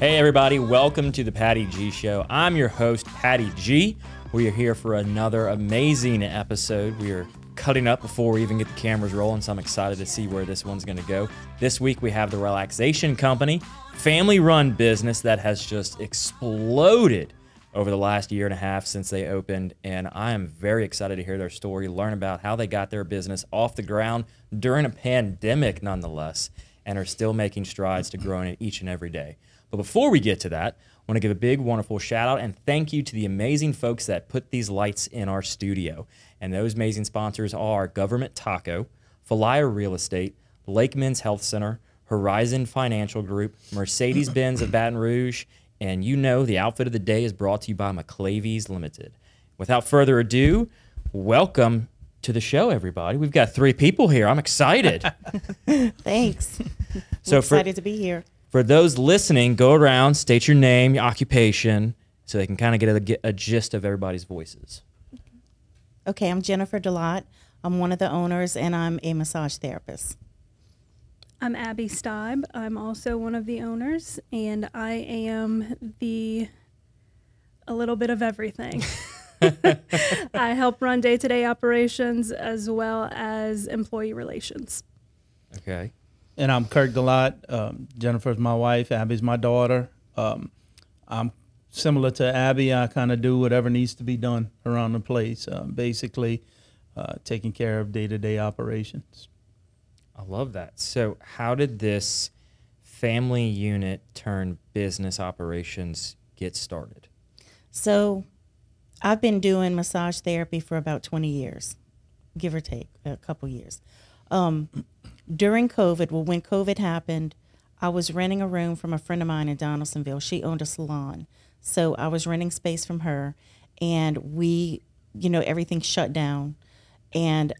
Hey everybody, welcome to the Patty G Show. I'm your host, Patty G. We are here for another amazing episode. We are cutting up before we even get the cameras rolling, so I'm excited to see where this one's going to go. This week we have the Relaxation Company, family-run business that has just exploded over the last year and a half since they opened, and I am very excited to hear their story, learn about how they got their business off the ground during a pandemic nonetheless, and are still making strides to growing it each and every day. But before we get to that, I want to give a big, wonderful shout out and thank you to the amazing folks that put these lights in our studio. And those amazing sponsors are Government Taco, Falaya Real Estate, Lake Men's Health Center, Horizon Financial Group, Mercedes-Benz of Baton Rouge, and you know the outfit of the day is brought to you by McClavy's Limited. Without further ado, welcome to the show, everybody. We've got 3 people here. I'm excited. Thanks. So excited to be here. For those listening, go around, state your name, your occupation, so they can kind of get a gist of everybody's voices. Okay, I'm Jennifer Delott. I'm one of the owners, and I'm a massage therapist. I'm Abby Steib. I'm also one of the owners, and I am a little bit of everything. I help run day-to-day operations as well as employee relations. Okay. And I'm Kirk Delott. Jennifer's my wife. Abby's my daughter. I'm similar to Abby. I kind of do whatever needs to be done around the place, basically taking care of day-to-day operations. I love that. So how did this family unit turn business operations get started? So I've been doing massage therapy for about 20 years, give or take a couple years. During COVID, when COVID happened, I was renting a room from a friend of mine in Donaldsonville. She owned a salon. So I was renting space from her, and everything shut down. And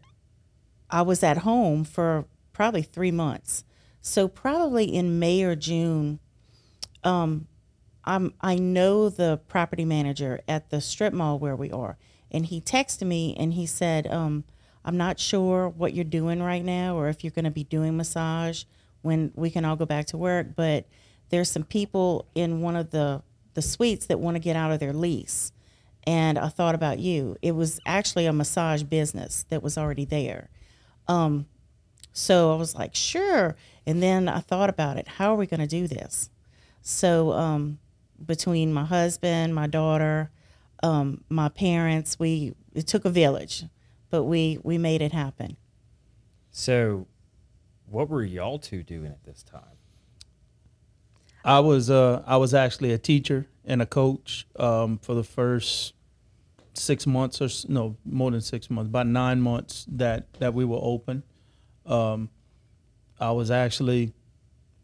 I was at home for probably 3 months. So probably in May or June, I know the property manager at the strip mall where we are, and he texted me and he said, I'm not sure what you're doing right now or if you're going to be doing massage when we can all go back to work, but there's some people in one of the suites that want to get out of their lease. And I thought about you. It was actually a massage business that was already there. So I was like, sure. And then I thought about it. How are we going to do this? So between my husband, my daughter, my parents, it took a village. But we made it happen. So what were y'all two doing at this time? I was actually a teacher and a coach for the first 6 months more than 6 months, about 9 months that we were open. I was actually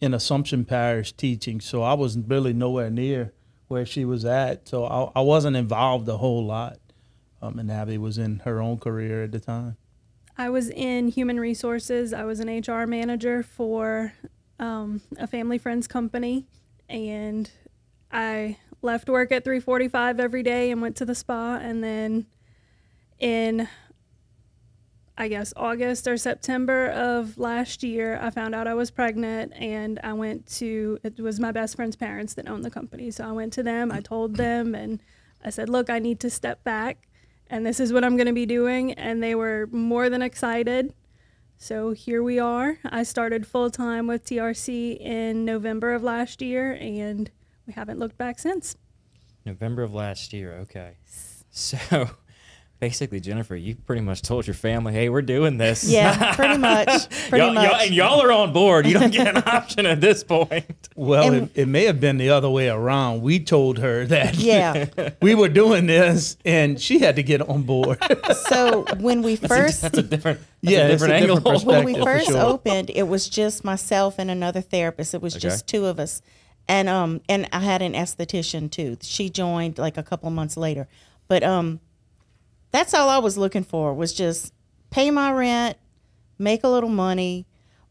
in Assumption Parish teaching, so I was really nowhere near where she was at. So I wasn't involved a whole lot. And Abby was in her own career at the time. I was in human resources. I was an HR manager for a family friends company, and I left work at 3:45 every day and went to the spa. And then in, I guess, August or September of last year, I found out I was pregnant, and it was my best friend's parents that owned the company. So I went to them, I told them, and I said, look, I need to step back. And this is what I'm going to be doing. And they were more than excited. So here we are. I started full-time with TRC in November of last year, and we haven't looked back since. November of last year, okay. So basically, Jennifer, you pretty much told your family, hey, we're doing this. Yeah, pretty much. Y'all are on board. You don't get an option at this point. Well, it may have been the other way around. We told her that we were doing this, and she had to get on board. So when we first... That's a different angle. When we first opened, it was just myself and another therapist. It was just 2 of us. And I had an esthetician, too. She joined like a couple of months later. But... that's all I was looking for, was just pay my rent, make a little money.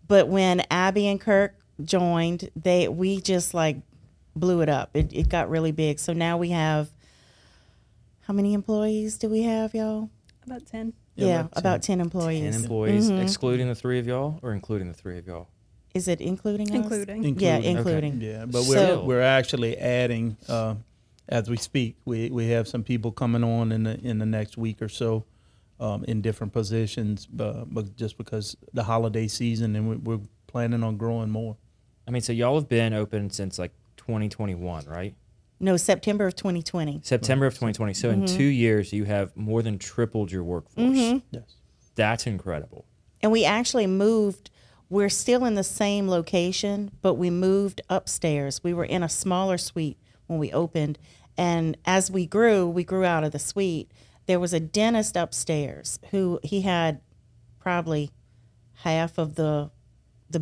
But when Abby and Kirk joined, we just like blew it up. It got really big. So now we have, how many employees do we have, y'all? About 10. Yeah, about 10 employees. 10 employees, excluding the 3 of y'all or including the 3 of y'all? Is it including us? Including. Yeah, Including. including. Yeah, but So- we're actually adding as we speak. We have some people coming on in the next week or so in different positions, but just because the holiday season, and we're planning on growing more. I mean, so y'all have been open since like 2021, right? No, September of 2020. September of 2020. So in 2 years, you have more than tripled your workforce. Yes. That's incredible. And we actually moved. We're still in the same location, but we moved upstairs. We were in a smaller suite when we opened. And as we grew out of the suite. There was a dentist upstairs who he had probably half of the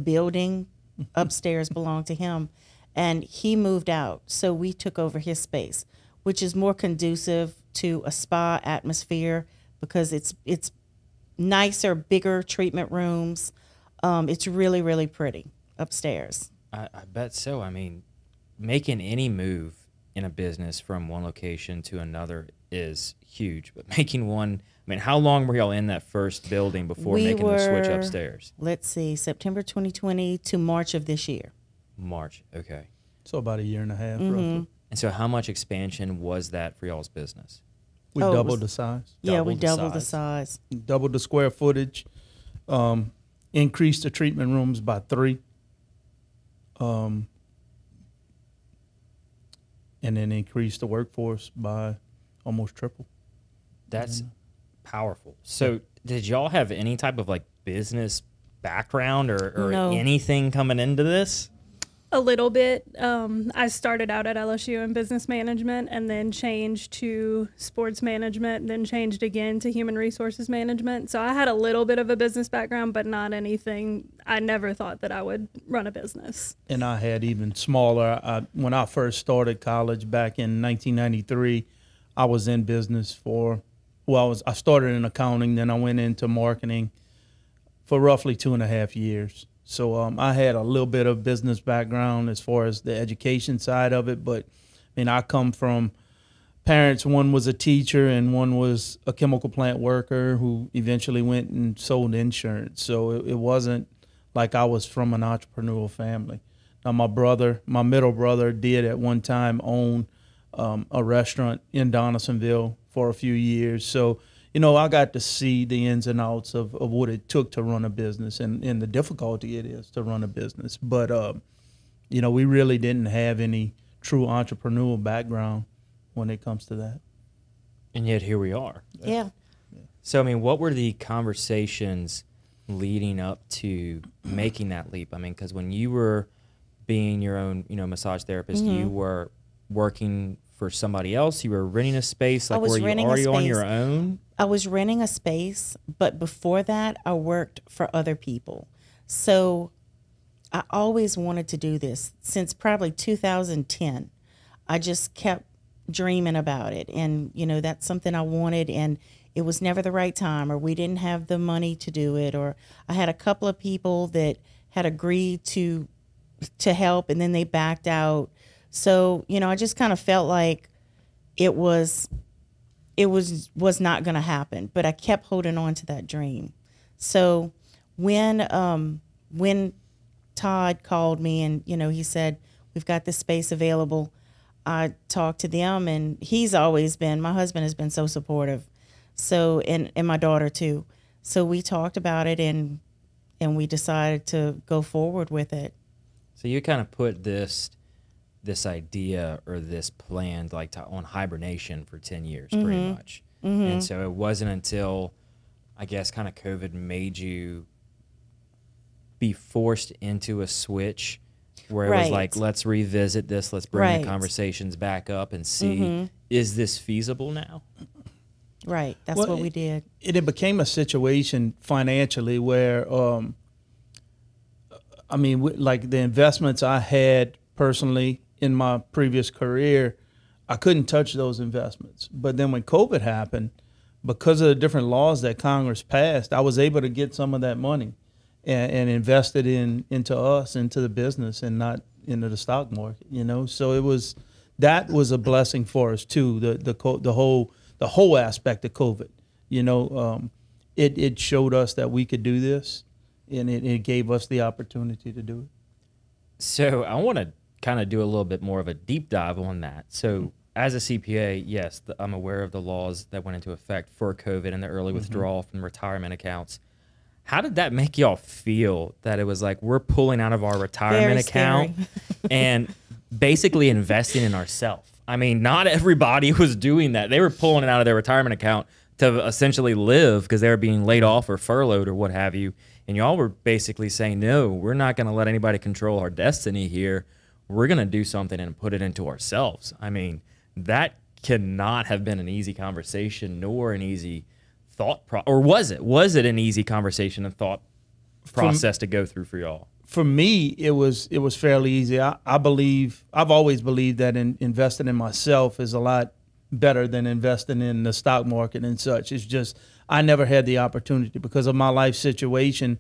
building upstairs belonged to him. And he moved out. So we took over his space, which is more conducive to a spa atmosphere because it's nicer, bigger treatment rooms. It's really, really pretty upstairs. I bet so. I mean, making any move in a business from one location to another is huge. But making one, I mean, how long were y'all in that first building before making the switch upstairs? Let's see, September 2020 to March of this year. March, okay. So about a year and a half, roughly. And so how much expansion was that for y'all's business? We Oh, it doubled was- the size, Yeah, we Doubled the doubled the size. size. doubled the square footage, increased the treatment rooms by 3, and then increased the workforce by almost triple. That's powerful. So did y'all have any type of like business background or No. anything coming into this? A little bit. I started out at LSU in business management and then changed to sports management, then changed again to human resources management. So I had a little bit of a business background, but not anything. I never thought that I would run a business. And I had even smaller. When I first started college back in 1993, I was in business for, I started in accounting, then I went into marketing for roughly 2.5 years. So I had a little bit of business background as far as the education side of it, but I mean, I come from parents. One was a teacher and one was a chemical plant worker who eventually went and sold insurance. So it wasn't like I was from an entrepreneurial family. Now my middle brother did at one time own a restaurant in Donaldsonville for a few years. So you know, I got to see the ins and outs of what it took to run a business and the difficulty it is to run a business. But, you know, we really didn't have any true entrepreneurial background when it comes to that. And yet here we are. Yeah. So, I mean, what were the conversations leading up to making that leap? I mean, because when you were being your own, you know, massage therapist, you were working for somebody else, you were renting a space, like were you already on your own? I was renting a space, but before that, I worked for other people. So I always wanted to do this since probably 2010. I just kept dreaming about it. And, you know, that's something I wanted, and it was never the right time, or we didn't have the money to do it, or I had a couple of people that had agreed to help, and then they backed out. So, you know, I just kind of felt like it was not going to happen, but I kept holding on to that dream. So when Todd called me and, you know, he said, we've got this space available, I talked to them, and my husband has been so supportive. So, and my daughter too. So we talked about it and we decided to go forward with it. So you kind of put this idea or this plan like on hibernation for 10 years pretty much. And so it wasn't until I guess kind of COVID made you be forced into a switch where it was like, let's revisit this, let's bring the conversations back up and see, is this feasible now? Right. That's what we did. It became a situation financially where, I mean, like the investments I had personally in my previous career, I couldn't touch those investments. But then when COVID happened, because of the different laws that Congress passed, I was able to get some of that money and invest it into us, into the business, and not into the stock market. You know, so that was a blessing for us too. The whole aspect of COVID. You know, it showed us that we could do this, and it gave us the opportunity to do it. So I want to kind of do a little bit more of a deep dive on that. So as a CPA, yes, I'm aware of the laws that went into effect for COVID and the early withdrawal from retirement accounts. How did that make y'all feel that it was like we're pulling out of our retirement account and basically investing in ourselves? I mean, not everybody was doing that. They were pulling it out of their retirement account to essentially live because they were being laid off or furloughed or what have you. And y'all were basically saying, no, we're not going to let anybody control our destiny here. We're going to do something and put it into ourselves. I mean, that cannot have been an easy conversation nor an easy thought or was it? Was it an easy conversation and thought process to go through for y'all? For me, it was fairly easy. I've always believed that investing in myself is a lot better than investing in the stock market and such. It's just I never had the opportunity because of my life situation.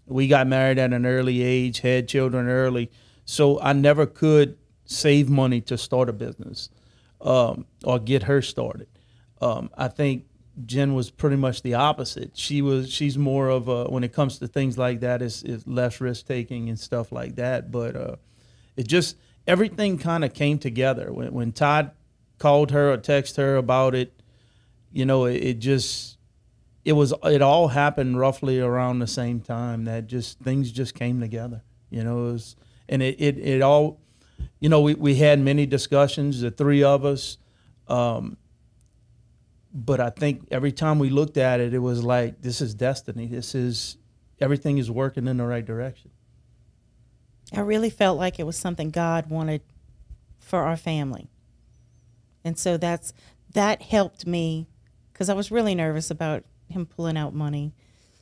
We got married at an early age, had children early, so I never could save money to start a business or get her started. I think Jen was pretty much the opposite. She's more of a, when it comes to things like that, is less risk taking and stuff like that. But it just, everything kind of came together when Todd called her or texted her about it. You know, it all happened roughly around the same time. That just things just came together. You know, it all. You know, we had many discussions, the three of us. But I think every time we looked at it, it was like, this is destiny. Everything is working in the right direction. I really felt like it was something God wanted for our family. And so that helped me because I was really nervous about him pulling out money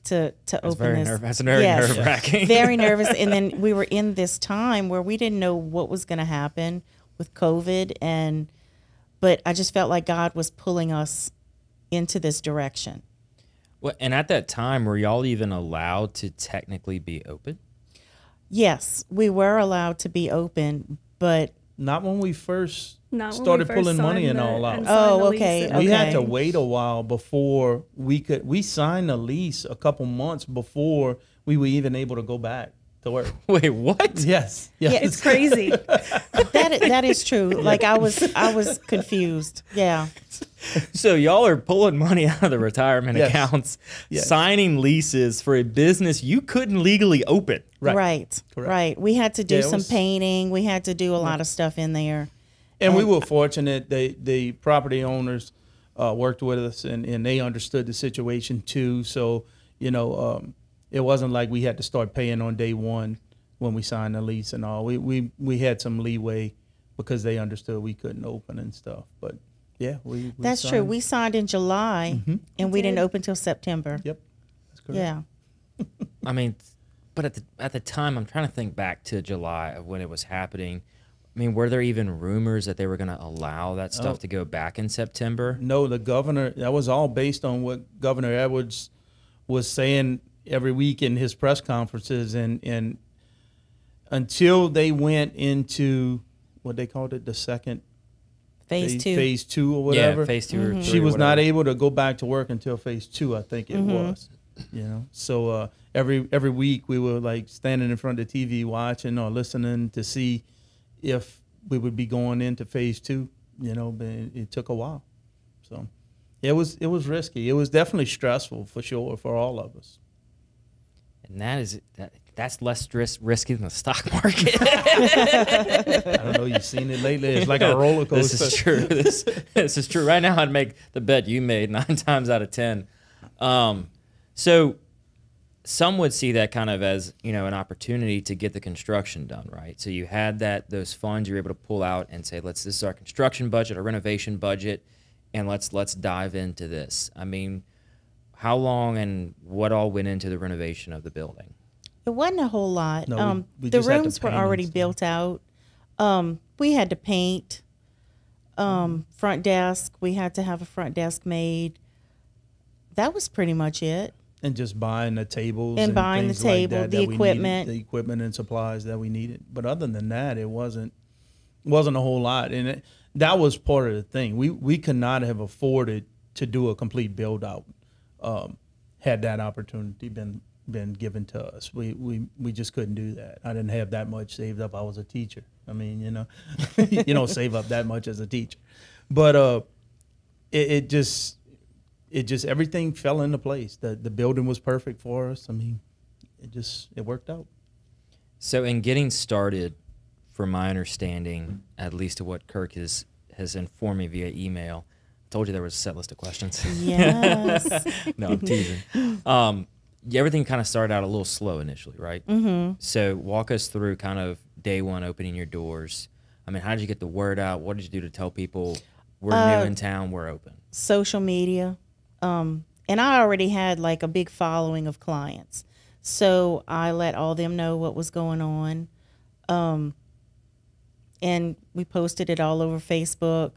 to open this. That's very nerve-wracking. Very nervous. And then we were in this time where we didn't know what was going to happen with COVID. But I just felt like God was pulling us into this direction. Well, and at that time, were y'all even allowed to technically be open? Yes, we were allowed to be open, but not when we first started pulling money and all out. Oh, okay. We had to wait a while before we could. We signed a lease a couple months before we were even able to go back to work. Wait, what? Yes. Yeah, it's crazy. That is true. Like I was confused. Yeah. So y'all are pulling money out of the retirement accounts, signing leases for a business you couldn't legally open. Right. We had to do some painting. We had to do a lot of stuff in there. And we were fortunate. The property owners worked with us, and they understood the situation too. So, you know, it wasn't like we had to start paying on day one when we signed the lease and all. We had some leeway because they understood we couldn't open and stuff. But yeah, we that's signed. true. We signed in July, and we didn't open till September. Yep, that's correct. Yeah. I mean, but at the time, I'm trying to think back to July of when it was happening. I mean, were there even rumors that they were going to allow that stuff to go back in September? No, the governor. That was all based on what Governor Edwards was saying every week in his press conferences, and until they went into what they called it, the second phase two or whatever. Yeah, phase 2 or 3. She was not able to go back to work until phase 2, I think it was. You know, so every week we were like standing in front of the TV watching or listening to see if we would be going into phase 2. You know, but it took a while. So it was risky. It was definitely stressful for sure for all of us. And that's less risky than the stock market. I don't know. You've seen it lately. It's like a roller coaster. This is true. This is true. Right now, I'd make the bet you made 9 times out of 10. So some would see that kind of as, you know, an opportunity to get the construction done, right? So you had those funds you were able to pull out and say, this is our construction budget, our renovation budget, and let's dive into this. I mean, how long and what all went into the renovation of the building? It wasn't a whole lot. No, we the just had to rooms were paint already and stuff. built out. We had to paint. Front desk, we had to have a front desk made. That was pretty much it. And just buying the tables And buying the things like table, that the that we equipment. needed, the equipment and supplies that we needed. But other than that, it wasn't a whole lot. And that was part of the thing. We could not have afforded to do a complete build out had that opportunity been been given to us. We just couldn't do that. I didn't have that much saved up. I was a teacher. I mean, you know, you don't save up that much as a teacher. But it just everything fell into place. The building was perfect for us. I mean, it worked out. So in getting started, from my understanding, at least to what Kirk has informed me via email, I told you there was a set list of questions. Yes. No, I'm teasing. Everything kind of started out a little slow initially, right? Mm-hmm. So walk us through kind of day one opening your doors. I mean, how did you get the word out? What did you do to tell people we're new in town, we're open? Social media. And I already had like a big following of clients. So I let all them know what was going on. And we posted it all over Facebook.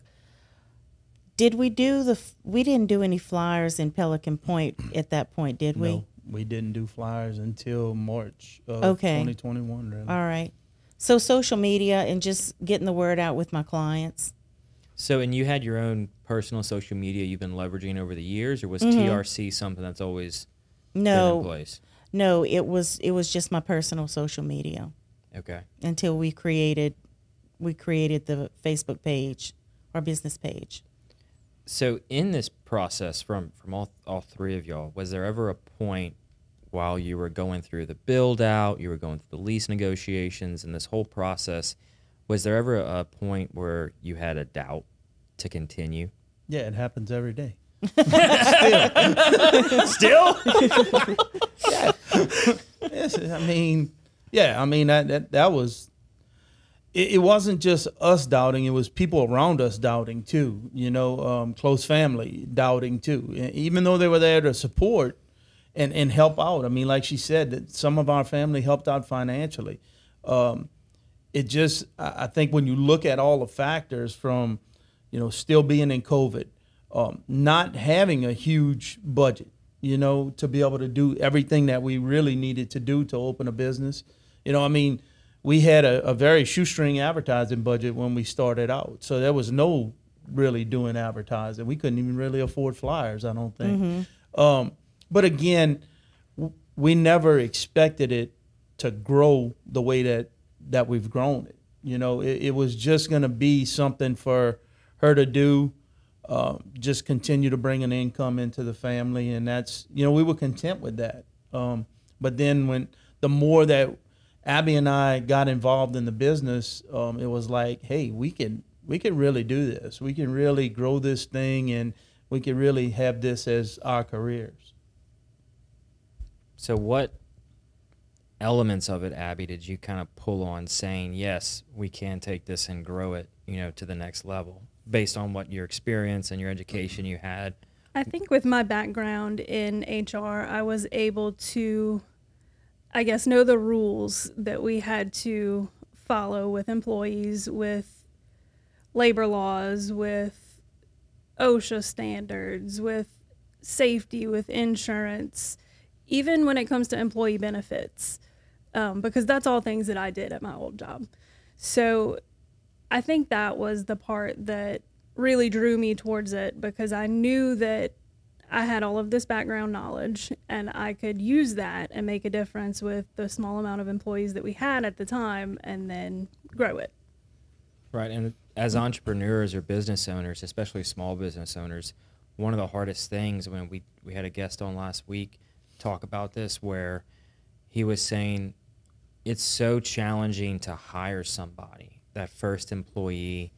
Did we do we didn't do any flyers in Pelican Point at that point, did we? No, we didn't do flyers until March of Okay. 2021. Really. All right. So social media and just getting the word out with my clients. So, and you had your own personal social media you've been leveraging over the years, or was TRC something that's always been in place? No, it was just my personal social media. Okay. Until we created the Facebook page, our business page. So in this process from all three of y'all, was there ever a point while you were going through the build out, you were going through the lease negotiations and this whole process, was there ever a point where you had a doubt to continue? Yeah, it happens every day. Still? Yeah. Yes, I mean, that was. It wasn't just us doubting; it was people around us doubting too. You know, close family doubting too. Even though they were there to support and help out. I mean, like she said, that some of our family helped out financially. I think when you look at all the factors from, you know, still being in COVID, not having a huge budget, you know, to be able to do everything that we really needed to do to open a business. You know, I mean, we had a very shoestring advertising budget when we started out. So there was no really doing advertising. We couldn't even really afford flyers, I don't think. Mm-hmm. But again, we never expected it to grow the way that we've grown it. You know, it was just going to be something for her to do, just continue to bring an income into the family. And that's, you know, we were content with that. But then the more that Abby and I got involved in the business, it was like, hey, we can really do this. We can really grow this thing, and we can really have this as our careers. So what elements of it, Abby, did you kind of pull on saying, yes, we can take this and grow it, you know, to the next level based on what your experience and your education you had? I think with my background in HR, I was able to, I guess, know the rules that we had to follow with employees, with labor laws, with OSHA standards, with safety, with insurance, even when it comes to employee benefits, because that's all things that I did at my old job. So I think that was the part that really drew me towards it, because I knew that I had all of this background knowledge and I could use that and make a difference with the small amount of employees that we had at the time and then grow it. Right. And as entrepreneurs or business owners, especially small business owners, one of the hardest things, when we had a guest on last week talk about this, where he was saying it's so challenging to hire somebody, that first employee,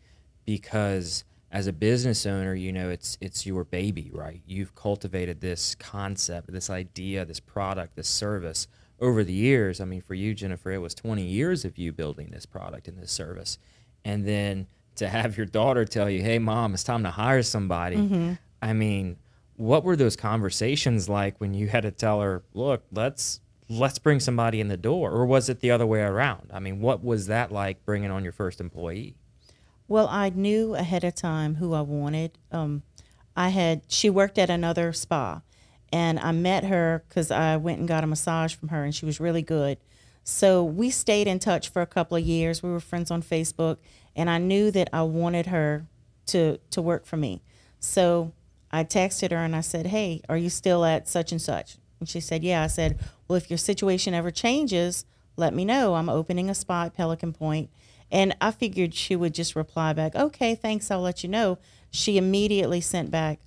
because as a business owner, you know, it's your baby, right? You've cultivated this concept, this idea, this product, this service over the years. I mean, for you, Jennifer, it was 20 years of you building this product and this service. And then to have your daughter tell you, hey, Mom, it's time to hire somebody. Mm-hmm. I mean, what were those conversations like when you had to tell her, look, let's bring somebody in the door? Or was it the other way around? I mean, what was that like, bringing on your first employee? Well, I knew ahead of time who I wanted. She worked at another spa, and I met her because I went and got a massage from her, and she was really good. So we stayed in touch for a couple of years. We were friends on Facebook, and I knew that I wanted her to work for me. So I texted her and I said, hey, are you still at such and such? And she said, yeah. I said, well, if your situation ever changes, let me know. I'm opening a spa at Pelican Point. And I figured she would just reply back, okay, thanks, I'll let you know. She immediately sent back,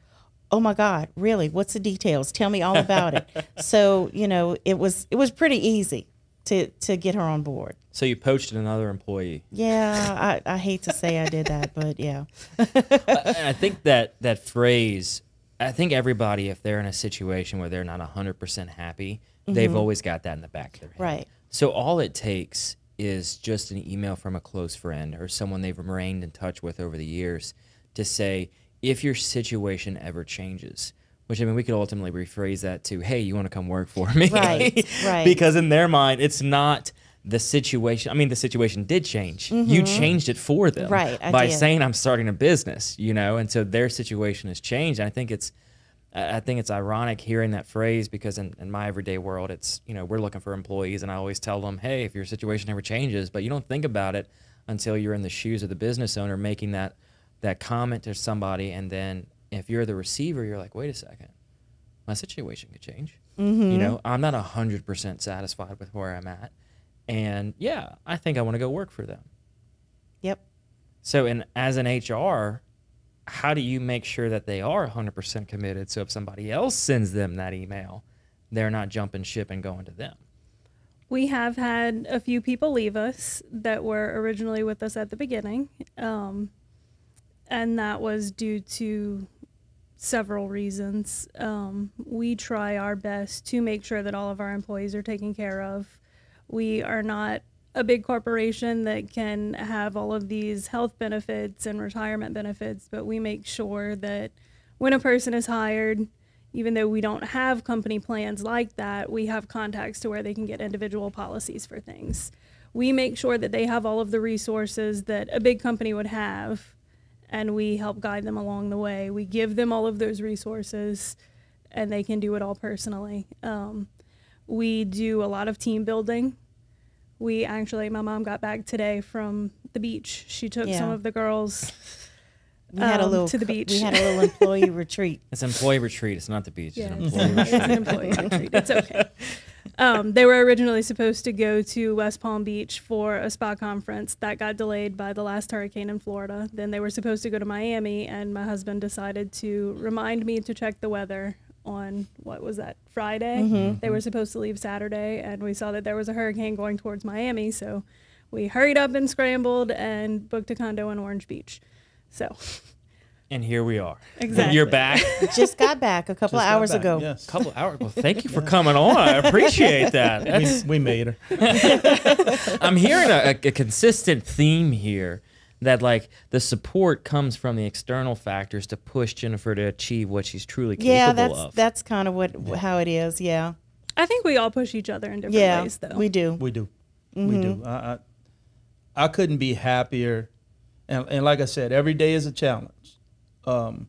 oh my God, really? What's the details? Tell me all about it. So, you know, it was pretty easy to get her on board. So you poached another employee. Yeah, I hate to say I did that, but yeah. I think that phrase, I think everybody, if they're in a situation where they're not 100% happy, they've always got that in the back of their head. Right. So all it takes is just an email from a close friend or someone they've remained in touch with over the years to say, if your situation ever changes, which, I mean, we could ultimately rephrase that to, hey, you want to come work for me? Right, right. Because in their mind, it's not the situation. I mean, the situation did change. You changed it for them by saying, I'm starting a business, you know, and so their situation has changed. And I think it's ironic hearing that phrase because in my everyday world, it's, you know, we're looking for employees, and I always tell them, hey, if your situation ever changes, but you don't think about it until you're in the shoes of the business owner making that comment to somebody, and then if you're the receiver, you're like, wait a second, my situation could change. You know, I'm not 100% satisfied with where I'm at, and yeah, I think I want to go work for them. Yep. So, and as an HR, how do you make sure that they are 100% committed? So if somebody else sends them that email, they're not jumping ship and going to them. We have had a few people leave us that were originally with us at the beginning. And that was due to several reasons. We try our best to make sure that all of our employees are taken care of. We are not a big corporation that can have all of these health benefits and retirement benefits, but we make sure that when a person is hired, even though we don't have company plans like that, we have contacts to where they can get individual policies for things. We make sure that they have all of the resources that a big company would have, and we help guide them along the way. We give them all of those resources, and they can do it all personally. We do a lot of team building. My mom got back today from the beach. She took some of the girls to the beach. We had a little employee retreat. It's an employee retreat. It's not the beach. Yeah, it's an employee retreat. It's an employee retreat. It's okay. They were originally supposed to go to West Palm Beach for a spa conference. That got delayed by the last hurricane in Florida. Then they were supposed to go to Miami, and my husband decided to remind me to check the weather on, what was that, Friday? They were supposed to leave Saturday, and we saw that there was a hurricane going towards Miami, so we hurried up and scrambled and booked a condo in Orange Beach. So. And here we are. Exactly. You're back. Just got back a couple of hours ago. Yes. Couple of hours. Well, thank you for coming on. I appreciate that. We made her. I'm hearing a consistent theme here that, like, the support comes from the external factors to push Jennifer to achieve what she's truly capable of. That's kind of how it is. Yeah. I think we all push each other in different ways, though. We do. We do. We do. I couldn't be happier. And like I said, every day is a challenge from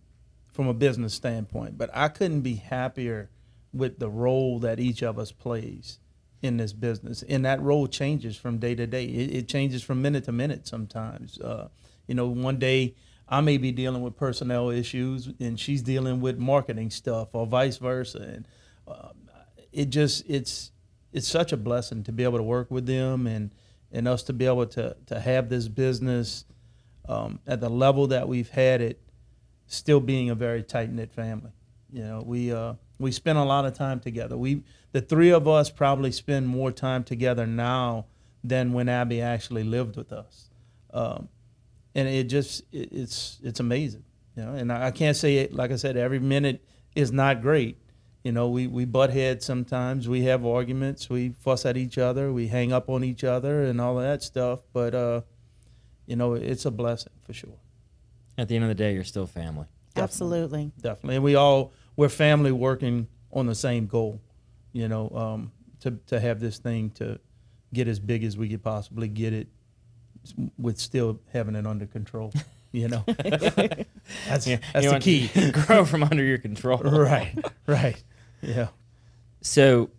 a business standpoint. But I couldn't be happier with the role that each of us plays in this business. And that role changes from day to day. It changes from minute to minute sometimes. You know, one day I may be dealing with personnel issues and she's dealing with marketing stuff, or vice versa. And it's such a blessing to be able to work with them and us to be able to have this business at the level that we've had it, still being a very tight-knit family. You know, we spend a lot of time together. The three of us probably spend more time together now than when Abby actually lived with us. And it's amazing, you know. And I can't say it, like I said, every minute is not great. You know, we butt heads sometimes. We have arguments. We fuss at each other. We hang up on each other and all of that stuff. But, you know, it's a blessing for sure. At the end of the day, you're still family. Absolutely. Definitely. And we're family working on the same goal, you know, to have this thing to get as big as we could possibly get it with still having it under control, you know. That's the key. Grow from under your control. Right. Yeah. So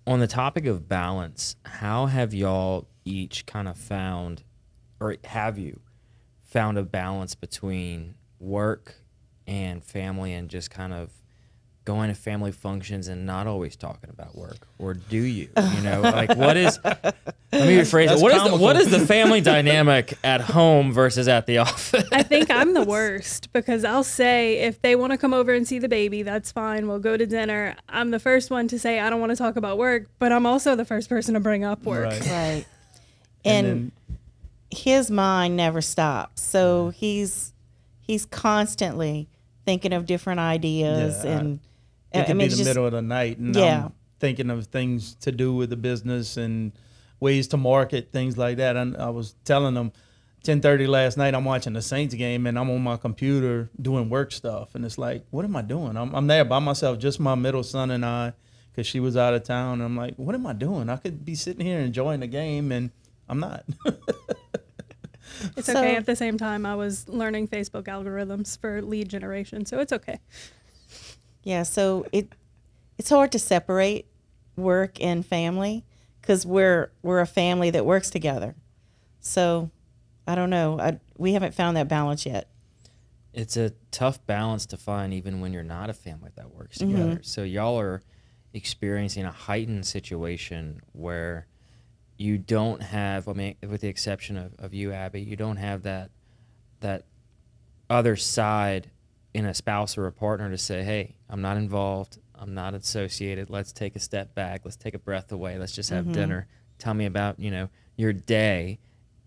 on the topic of balance, how have y'all each kind of found, or have you found a balance between work and family and just kind of going to family functions and not always talking about work, or do you? You know, like what is? Let me rephrase it. What is the family dynamic at home versus at the office? I think I'm the worst because I'll say if they want to come over and see the baby, that's fine. We'll go to dinner. I'm the first one to say I don't want to talk about work, but I'm also the first person to bring up work. Right. And his mind never stops. So he's constantly thinking of different ideas, and it can be the middle of the night, and I'm thinking of things to do with the business and ways to market, things like that. And I was telling them 10:30 last night, I'm watching the Saints game and I'm on my computer doing work stuff. And it's like, what am I doing? I'm there by myself, just my middle son and I, because she was out of town. And I'm like, what am I doing? I could be sitting here enjoying the game, and I'm not. It's okay. At the same time, I was learning Facebook algorithms for lead generation, so it's okay. Yeah, so it's hard to separate work and family because we're a family that works together. So I don't know. We haven't found that balance yet. It's a tough balance to find even when you're not a family that works together. Mm-hmm. So y'all are experiencing a heightened situation where you don't have, I mean, with the exception of you, Abby, you don't have that other side in a spouse or a partner to say, hey, I'm not involved, I'm not associated, let's take a step back, let's take a breath away, let's just have dinner, tell me about, your day,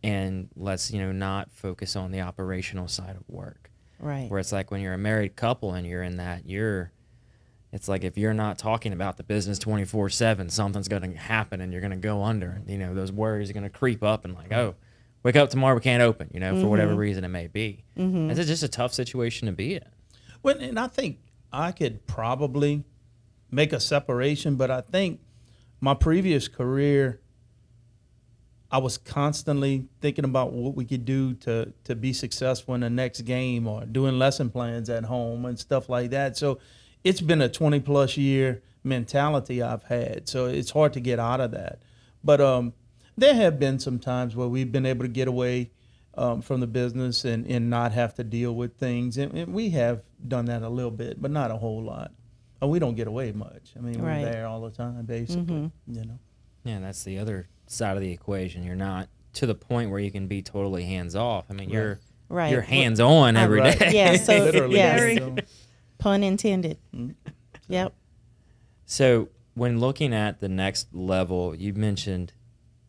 and let's, not focus on the operational side of work. Right. Where it's like when you're a married couple and you're in that, it's like if you're not talking about the business 24/7, something's going to happen and you're going to go under. And, those worries are going to creep up and like, oh, wake up tomorrow, we can't open, for whatever reason it may be. It's just a tough situation to be in. Well, and I think I could probably make a separation, but I think my previous career, I was constantly thinking about what we could do to be successful in the next game, or doing lesson plans at home and stuff like that. So it's been a 20-plus year mentality I've had, so it's hard to get out of that. But there have been some times where we've been able to get away from the business and not have to deal with things, and we have done that a little bit, but not a whole lot. And we don't get away much. I mean, we're there all the time, basically. Yeah, and that's the other side of the equation. You're not to the point where you can be totally hands off. I mean, you're hands on every day. Yeah, so literally. Yes. Pun intended. Yep. So when looking at the next level, you mentioned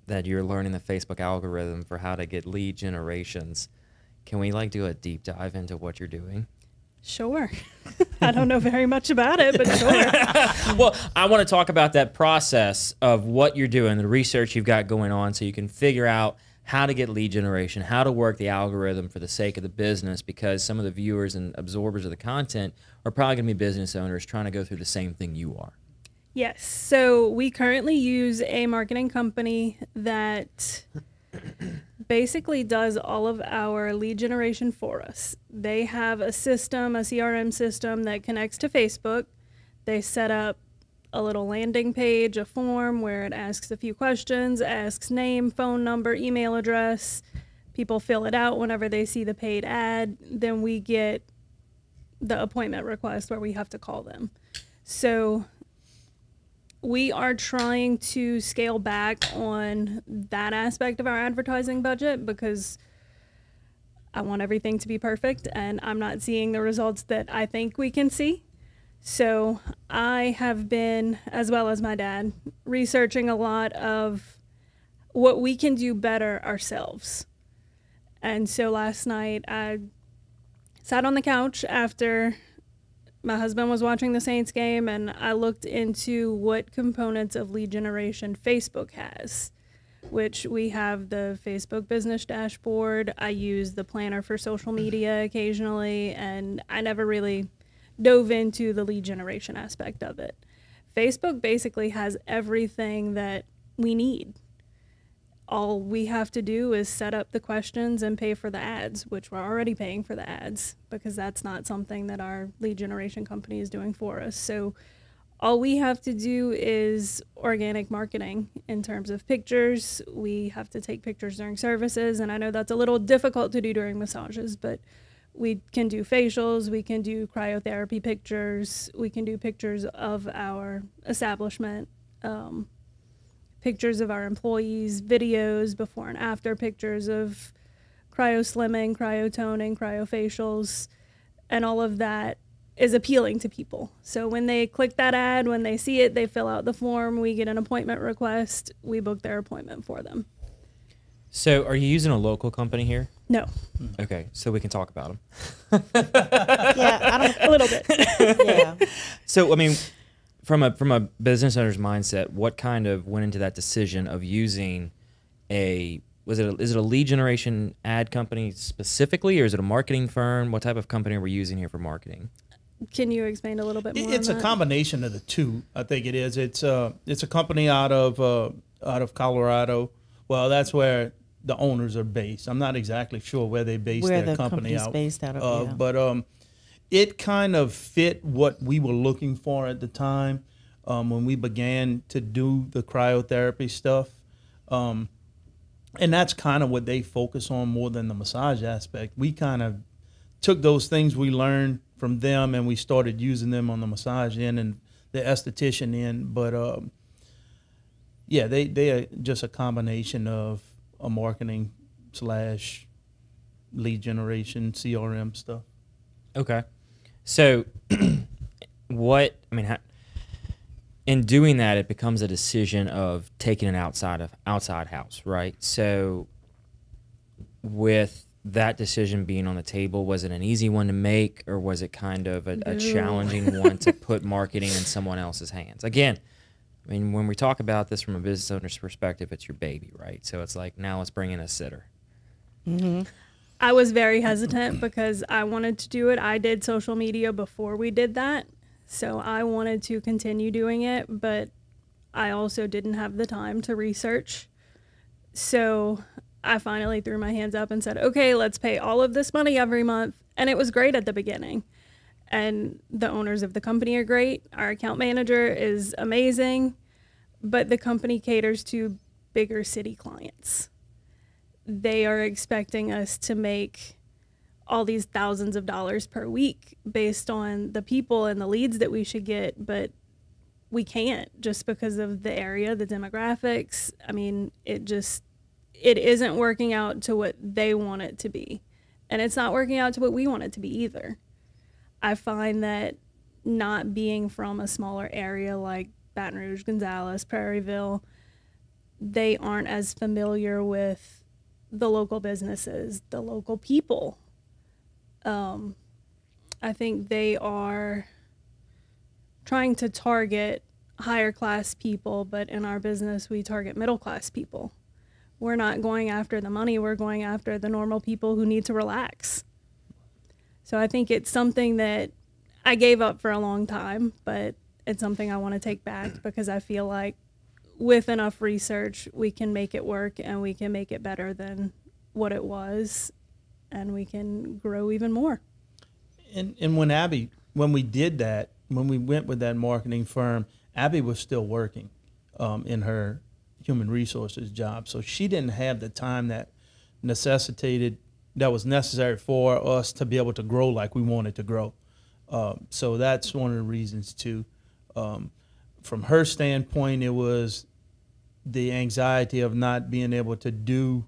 that you're learning the Facebook algorithm for how to get lead generations. Can we do a deep dive into what you're doing? Sure. I don't know very much about it, but sure. Well, I want to talk about that process of what you're doing, the research you've got going on, so you can figure out how to get lead generation, how to work the algorithm for the sake of the business, because some of the viewers and absorbers of the content are probably going to be business owners trying to go through the same thing you are. Yes. So we currently use a marketing company that basically does all of our lead generation for us. They have a system, a CRM system that connects to Facebook. They set up a little landing page, a form where it asks a few questions, asks name, phone number, email address. People fill it out whenever they see the paid ad. Then we get the appointment request where we have to call them. So we are trying to scale back on that aspect of our advertising budget because I want everything to be perfect and I'm not seeing the results that I think we can see. So I have been, as well as my dad, researching a lot of what we can do better ourselves. And so last night I sat on the couch after my husband was watching the Saints game, and I looked into what components of lead generation Facebook has, which we have the Facebook business dashboard. I use the planner for social media occasionally, and I never really dove into the lead generation aspect of it. Facebook basically has everything that we need. All we have to do is set up the questions and pay for the ads, which we're already paying for the ads because that's not something that our lead generation company is doing for us. So all we have to do is organic marketing in terms of pictures. We have to take pictures during services, and I know that's a little difficult to do during massages, but We can do facials, we can do cryotherapy pictures, we can do pictures of our establishment, pictures of our employees, videos, before and after pictures of cryo-slimming, cryotoning, cryofacials, and all of that is appealing to people. So when they click that ad, when they see it, they fill out the form, we get an appointment request, we book their appointment for them. So are you using a local company here? No. Okay, so we can talk about them. Yeah, I don't. A little bit. Yeah. So, I mean, from a business owner's mindset, what kind of went into that decision of using is it a lead generation ad company specifically, or is it a marketing firm? What type of company are we using here for marketing? Can you explain a little bit more? It's on a that? combination of the two. I think it is. It's a company out of Colorado. Well, that's where the owners are based. I'm not exactly sure where they based Where their the company company's out. based out of, yeah. But it kind of fit what we were looking for at the time when we began to do the cryotherapy stuff. And that's kind of what they focus on more than the massage aspect. We kind of took those things we learned from them and we started using them on the massage end and the esthetician end. But yeah, they are just a combination of a marketing / lead generation, CRM stuff. Okay. So in doing that, it becomes a decision of taking an outside house, right? So with that decision being on the table, was it an easy one to make, or was it kind of a challenging one to put marketing in someone else's hands? Again, I mean, when we talk about this from a business owner's perspective, it's your baby, right? So it's like, now let's bring in a sitter. Mm-hmm. I was very hesitant because I wanted to do it. I did social media before we did that. So I wanted to continue doing it, but I also didn't have the time to research. So I finally threw my hands up and said, okay, let's pay all of this money every month. And it was great at the beginning. And the owners of the company are great. Our account manager is amazing, but the company caters to bigger city clients. They are expecting us to make all these thousands of dollars per week based on the people and the leads that we should get, but we can't just because of the area, the demographics. I mean, it isn't working out to what they want it to be. And it's not working out to what we want it to be either. I find that not being from a smaller area like Baton Rouge, Gonzales, Prairieville, they aren't as familiar with the local businesses, the local people. I think they are trying to target higher class people, but in our business, we target middle class people. We're not going after the money, we're going after the normal people who need to relax. So I think it's something that I gave up for a long time, but it's something I want to take back because I feel like with enough research, we can make it work and we can make it better than what it was, and we can grow even more. And when we did that, when we went with that marketing firm, Abby was still working in her human resources job. So she didn't have the time that was necessary for us to be able to grow like we wanted to grow. So that's one of the reasons too. From her standpoint, it was the anxiety of not being able to do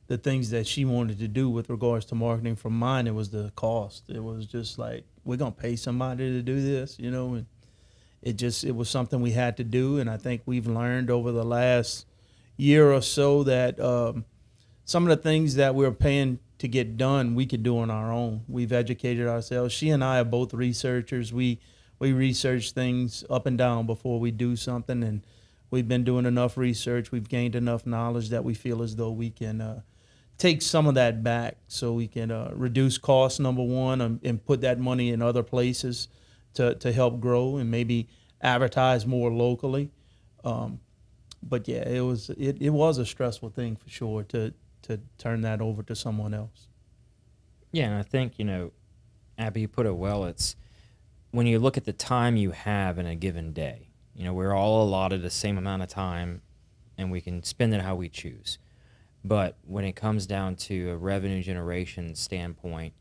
the things that she wanted to do with regards to marketing. From mine, it was the cost. It was just like, we're going to pay somebody to do this, and it was something we had to do. And I think we've learned over the last year or so that some of the things that we're paying to get done, we could do on our own. We've educated ourselves. She and I are both researchers. We research things up and down before we do something, and we've been doing enough research. We've gained enough knowledge that we feel as though we can take some of that back so we can reduce costs, number one, and put that money in other places to help grow and maybe advertise more locally. But yeah, it was a stressful thing for sure to turn that over to someone else. Yeah, and I think, Abby, you put it well. It's when you look at the time you have in a given day, we're all allotted the same amount of time and we can spend it how we choose. But when it comes down to a revenue generation standpoint,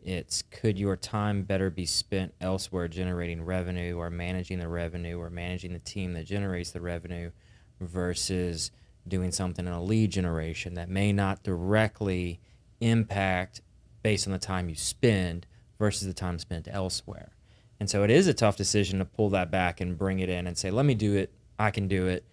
It's could your time better be spent elsewhere generating revenue or managing the revenue or managing the team that generates the revenue versus doing something in a lead generation that may not directly impact based on the time you spend versus the time spent elsewhere. And so it is a tough decision to pull that back and bring it in and say, let me do it, I can do it.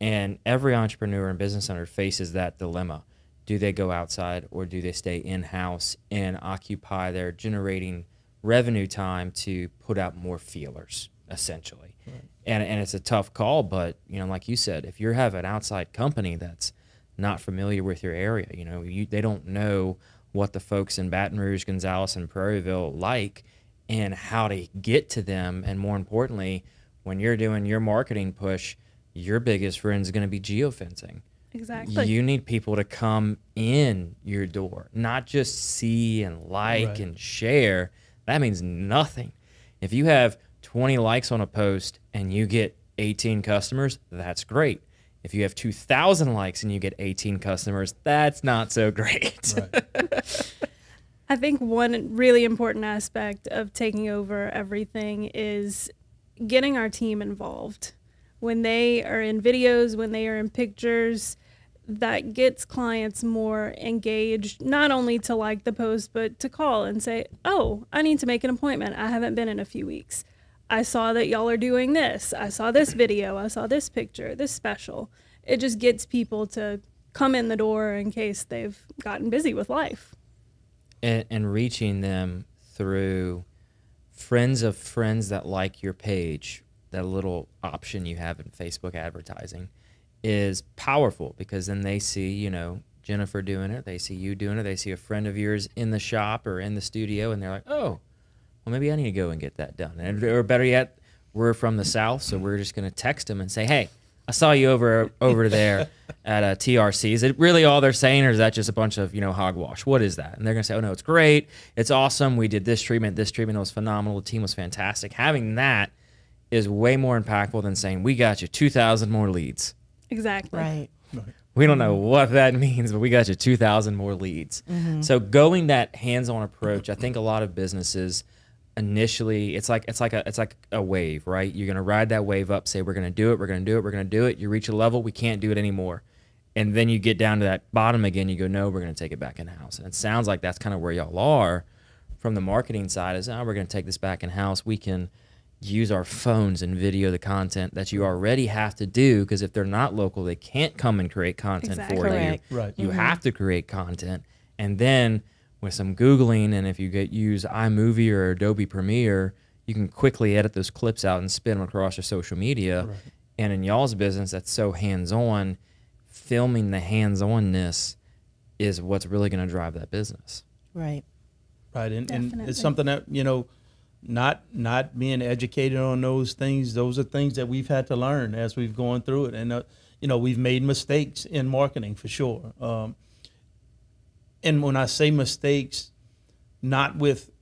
And every entrepreneur and business owner faces that dilemma. Do they go outside or do they stay in-house and occupy their generating revenue time to put out more feelers, essentially? Right. And it's a tough call, but, you know, like you said, if you have an outside company that's not familiar with your area, you know, they don't know what the folks in Baton Rouge, Gonzales, and Prairieville like and how to get to them. And more importantly, when you're doing your marketing push, your biggest friend is going to be geofencing. Exactly. You need people to come in your door, not just see and like Right. and share. That means nothing. If you have 20 likes on a post and you get 18 customers, that's great. If you have 2,000 likes and you get 18 customers, that's not so great. Right. I think one really important aspect of taking over everything is getting our team involved. When they are in videos, when they are in pictures, that gets clients more engaged, not only to like the post, but to call and say, oh, I need to make an appointment. I haven't been in a few weeks. I saw that y'all are doing this. I saw this video. I saw this picture, this special. It just gets people to come in the door in case they've gotten busy with life. And reaching them through friends of friends that like your page, that little option you have in Facebook advertising, is powerful because then they see, you know, Jennifer doing it, they see you doing it, they see a friend of yours in the shop or in the studio, and they're like, oh, well, maybe I need to go and get that done. And, or better yet, we're from the South, so we're just going to text them and say, hey, I saw you over there at TRC. Is it really all they're saying, or is that just a bunch of, you know, hogwash? What is that? And they're going to say, oh, no, it's great. It's awesome. We did this treatment was phenomenal. The team was fantastic. Having that is way more impactful than saying, we got you 2,000 more leads. Exactly. Right. We don't know what that means, but we got you 2,000 more leads. Mm-hmm. So going that hands-on approach, I think a lot of businesses initially, it's like a wave, right? You're gonna ride that wave up, say we're gonna do it, we're gonna do it, we're gonna do it. You reach a level, we can't do it anymore, and then you get down to that bottom again. You go, no, we're gonna take it back in house, and it sounds like that's kind of where y'all are from the marketing side. Is we're gonna take this back in house. We can use our phones and video the content that you already have to do, because if they're not local, they can't come and create content for Correct. you. Right. You have to create content, and then with some Googling, and if you use iMovie or Adobe Premiere, you can quickly edit those clips out and spin them across your social media. Right. And in y'all's business, that's so hands-on. Filming the hands-onness is what's really going to drive that business. Right. Right. And it's something that, you know, not being educated on those things. Those are things that we've had to learn as we've gone through it. And, you know, we've made mistakes in marketing for sure. And when I say mistakes, not with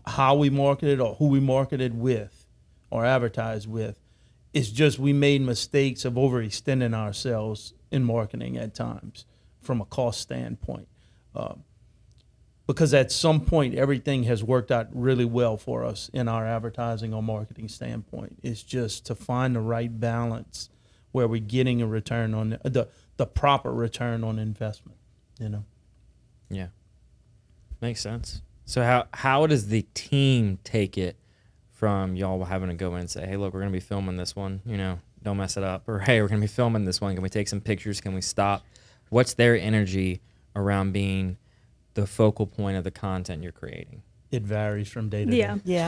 how we marketed or who we marketed with or advertised with, it's just we made mistakes of overextending ourselves in marketing at times from a cost standpoint. Because at some point, everything has worked out really well for us in our advertising or marketing standpoint. It's just to find the right balance where we're getting a return on the proper return on investment, you know. Yeah, makes sense. So how does the team take it from y'all having to go in and say, hey, look, we're going to be filming this one, you know, don't mess it up, or hey, we're going to be filming this one, can we take some pictures, can we stop? What's their energy around being the focal point of the content you're creating? It varies from day to day. Yeah.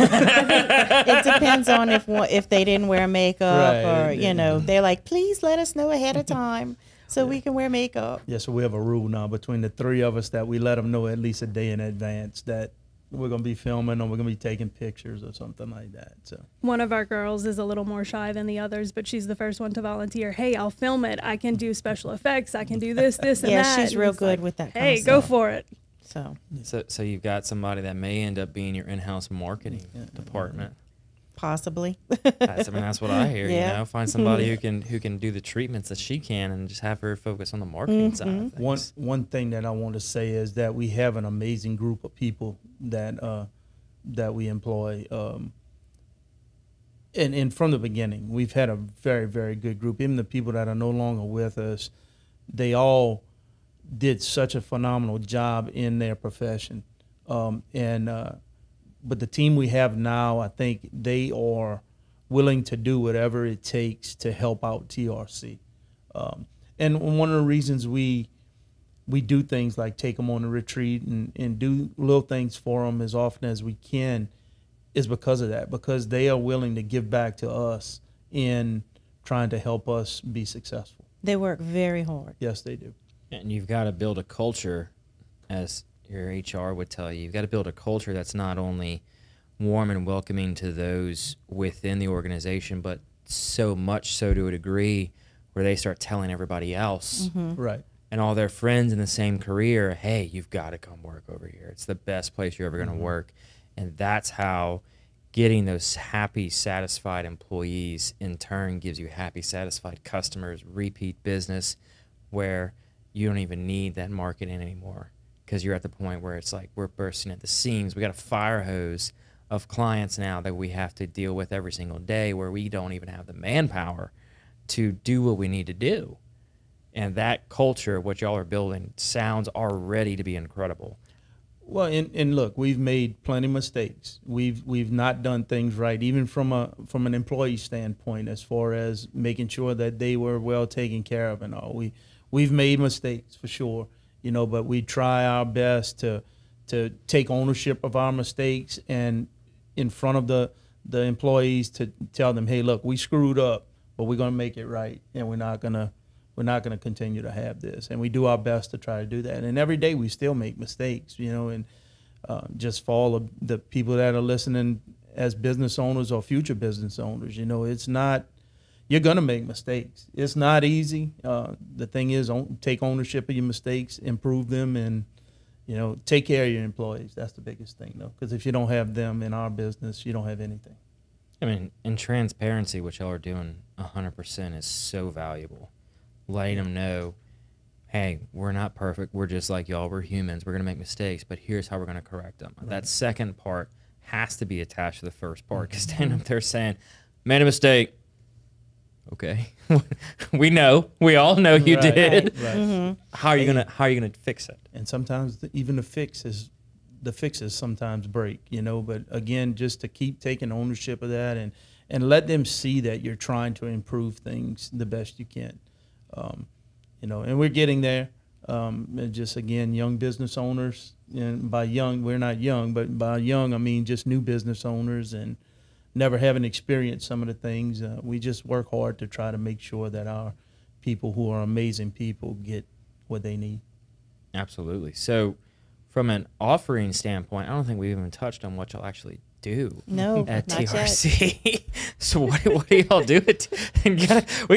It depends on if they didn't wear makeup, right, or, you know, they're like, please let us know ahead of time so we can wear makeup. Yeah, so we have a rule now between the three of us that we let them know at least a day in advance that we're going to be filming or we're going to be taking pictures or something like that. So one of our girls is a little more shy than the others, but she's the first one to volunteer. Hey, I'll film it. I can do special effects. I can do this, and that. Yeah, she's real good with that kind of stuff. Hey, go for it. So you've got somebody that may end up being your in-house marketing department. Possibly. That's what I hear. Yeah. You know, find somebody who can do the treatments that she can, and just have her focus on the marketing side of things. One thing that I want to say is that we have an amazing group of people that we employ. And from the beginning, we've had a very, very good group. Even the people that are no longer with us, they all did such a phenomenal job in their profession. But the team we have now, I think they are willing to do whatever it takes to help out TRC. And one of the reasons we do things like take them on a retreat and do little things for them as often as we can is because of that, because they are willing to give back to us in trying to help us be successful. They work very hard. Yes, they do. And you've got to build a culture, as your HR would tell you. You've got to build a culture that's not only warm and welcoming to those within the organization, but so much so to a degree where they start telling everybody else, Right. and all their friends in the same career, hey, you've got to come work over here. It's the best place you're ever going to work. And that's how getting those happy, satisfied employees in turn gives you happy, satisfied customers, repeat business, where you don't even need that marketing anymore, because you're at the point where it's like we're bursting at the seams. We got a fire hose of clients now that we have to deal with every single day, where we don't even have the manpower to do what we need to do. And that culture, what y'all are building, sounds already to be incredible. Well, and look, we've made plenty of mistakes. We've not done things right, even from an employee standpoint, as far as making sure that they were well taken care of and all. We've made mistakes for sure, but we try our best to take ownership of our mistakes, and in front of the employees to tell them, hey, look, we screwed up, but we're going to make it right, and we're not going to continue to have this. And we do our best to try to do that. And every day we still make mistakes, and just for all of the people that are listening as business owners or future business owners, it's not, you're going to make mistakes. It's not easy. The thing is, take ownership of your mistakes, improve them, and, take care of your employees. That's the biggest thing, though, because if you don't have them in our business, you don't have anything. I mean, and transparency, which y'all are doing 100%, is so valuable. Letting them know, hey, we're not perfect. We're just like y'all. We're humans. We're going to make mistakes, but here's how we're going to correct them. Right. That second part has to be attached to the first part, because standing up there saying, made a mistake. Okay. We know. We all know you did. Right. How are you gonna fix it? And sometimes even the fixes sometimes break, but again, just to keep taking ownership of that and let them see that you're trying to improve things the best you can. And we're getting there. And just again, young business owners, and by young, we're not young, but by young, I mean just new business owners and never having experienced some of the things. We just work hard to try to make sure that our people who are amazing people get what they need. Absolutely. So from an offering standpoint, I don't think we even touched on what y'all actually do at TRC. So what do y'all do? We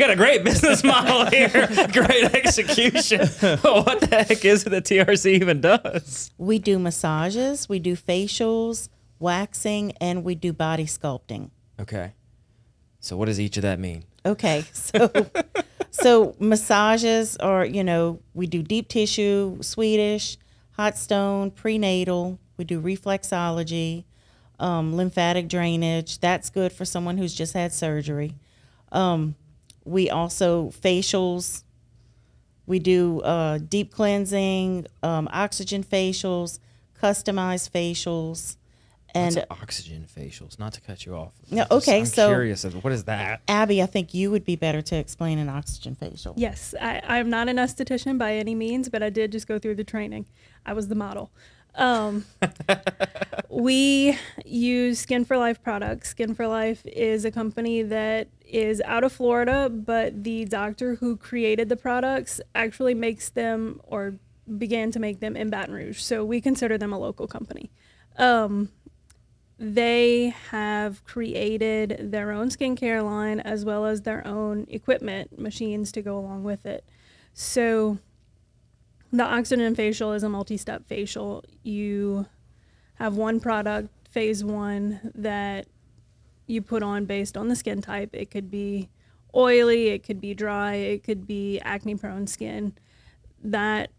got a great business model here, great execution. What the heck is it that TRC even does? We do massages, we do facials, waxing, and we do body sculpting. Okay. So what does each of that mean? Okay. So massages are, we do deep tissue, Swedish, hot stone, prenatal. We do reflexology, lymphatic drainage. That's good for someone who's just had surgery. We also facials. We do deep cleansing, oxygen facials, customized facials. And oxygen facials, not to cut you off. No, okay, I'm curious, what is that? Abby, I think you would be better to explain an oxygen facial. Yes, I'm not an esthetician by any means, but I did just go through the training. I was the model. We use Skin for Life products. Skin for Life is a company that is out of Florida, but the doctor who created the products actually makes them, or began to make them, in Baton Rouge. So we consider them a local company. They have created their own skincare line as well as their own equipment, machines to go along with it. So the oxygen facial is a multi-step facial. You have one product, phase one, that you put on based on the skin type. It could be oily, it could be dry, it could be acne-prone skin. That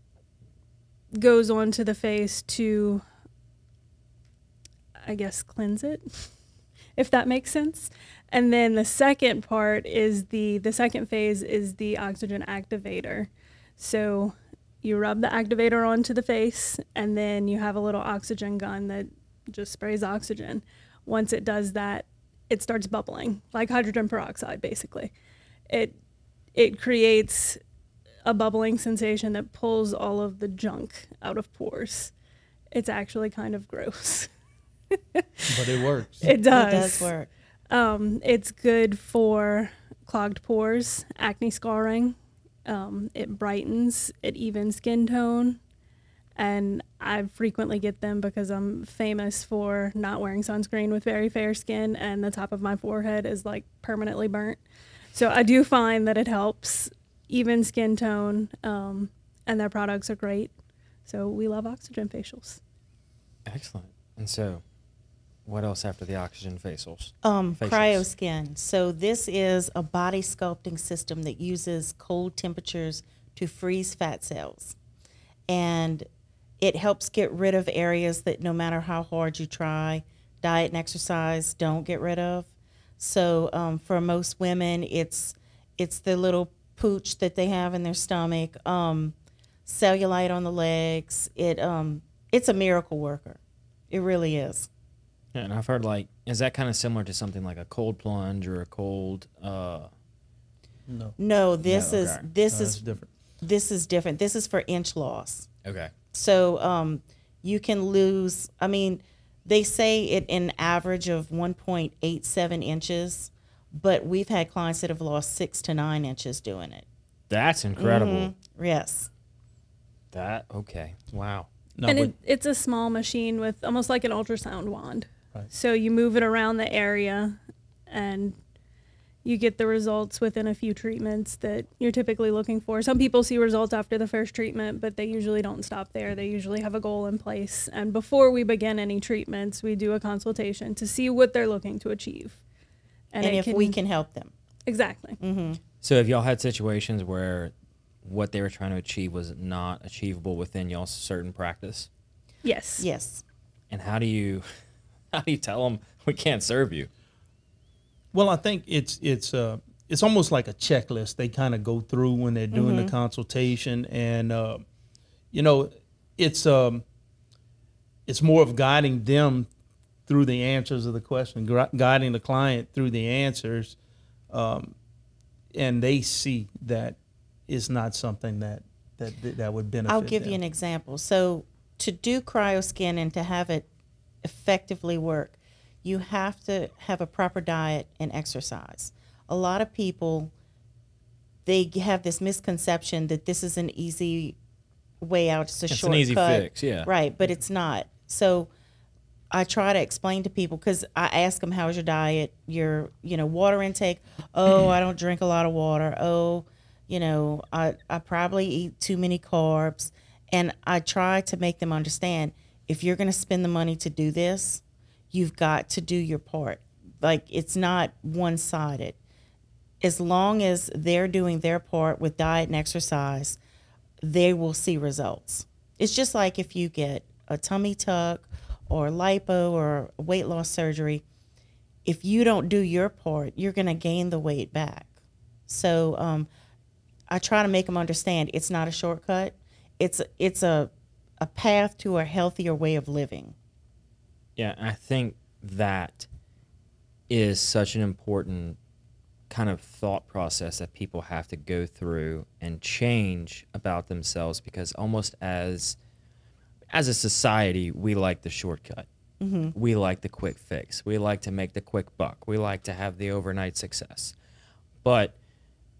goes onto the face to, I guess, cleanse it, if that makes sense. And then the second part is the second phase is the oxygen activator. So you rub the activator onto the face, and then you have a little oxygen gun that just sprays oxygen. Once it does that, it starts bubbling, like hydrogen peroxide, basically. It creates a bubbling sensation that pulls all of the junk out of pores. It's actually kind of gross. But it works. It does. It does work. It's good for clogged pores, acne scarring. It brightens, it evens skin tone. And I frequently get them because I'm famous for not wearing sunscreen with very fair skin, and the top of my forehead is like permanently burnt. So I do find that it helps even skin tone, and their products are great. So we love oxygen facials. Excellent. And so, what else after the oxygen facials? Cryoskin. So this is a body sculpting system that uses cold temperatures to freeze fat cells. And it helps get rid of areas that no matter how hard you try, diet and exercise don't get rid of. So for most women, it's the little pooch that they have in their stomach, cellulite on the legs. It's a miracle worker. It really is. Yeah, and I've heard, like, is that kind of similar to something like a cold plunge or a cold? No, this No, is okay. this That's is different. this is different. This is for inch loss. Okay. So you can lose. I mean, they say it an average of 1.87 inches, but we've had clients that have lost 6 to 9 inches doing it. That's incredible. Mm-hmm. Yes. Okay. Wow. No, And but it's a small machine with almost like an ultrasound wand. Right. So you move it around the area, and you get the results within a few treatments that you're typically looking for. Some people see results after the first treatment, but they usually don't stop there. They usually have a goal in place. And before we begin any treatments, we do a consultation to see what they're looking to achieve. And if we can help them. Exactly. Mm-hmm. So have y'all had situations where what they were trying to achieve was not achievable within y'all's certain practice? Yes. Yes. And how do you tell them we can't serve you? well, I think it's almost like a checklist they kind of go through when they're doing the consultation, and it's more of guiding them through the answers of the question, guiding the client through the answers, and they see that it's not something that would benefit I'll give them. you an example. So to do cryoskin and to have it effectively work, you have to have a proper diet and exercise. A lot of people, they have this misconception that this is an easy way out. It's a shortcut. It's an easy fix, yeah. Right, but it's not. So I try to explain to people, because I ask them, how's your diet, your water intake? Oh, I don't drink a lot of water. Oh, I probably eat too many carbs. And I try to make them understand, if you're going to spend the money to do this, you've got to do your part. Like, it's not one-sided. As long as they're doing their part with diet and exercise, they will see results. It's just like if you get a tummy tuck or lipo or weight loss surgery, if you don't do your part, you're going to gain the weight back. So I try to make them understand it's not a shortcut. It's a path to a healthier way of living. Yeah, I think that is such an important kind of thought process that people have to go through and change about themselves, because almost as a society, we like the shortcut. Mm-hmm. We like the quick fix. We like to make the quick buck. We like to have the overnight success. But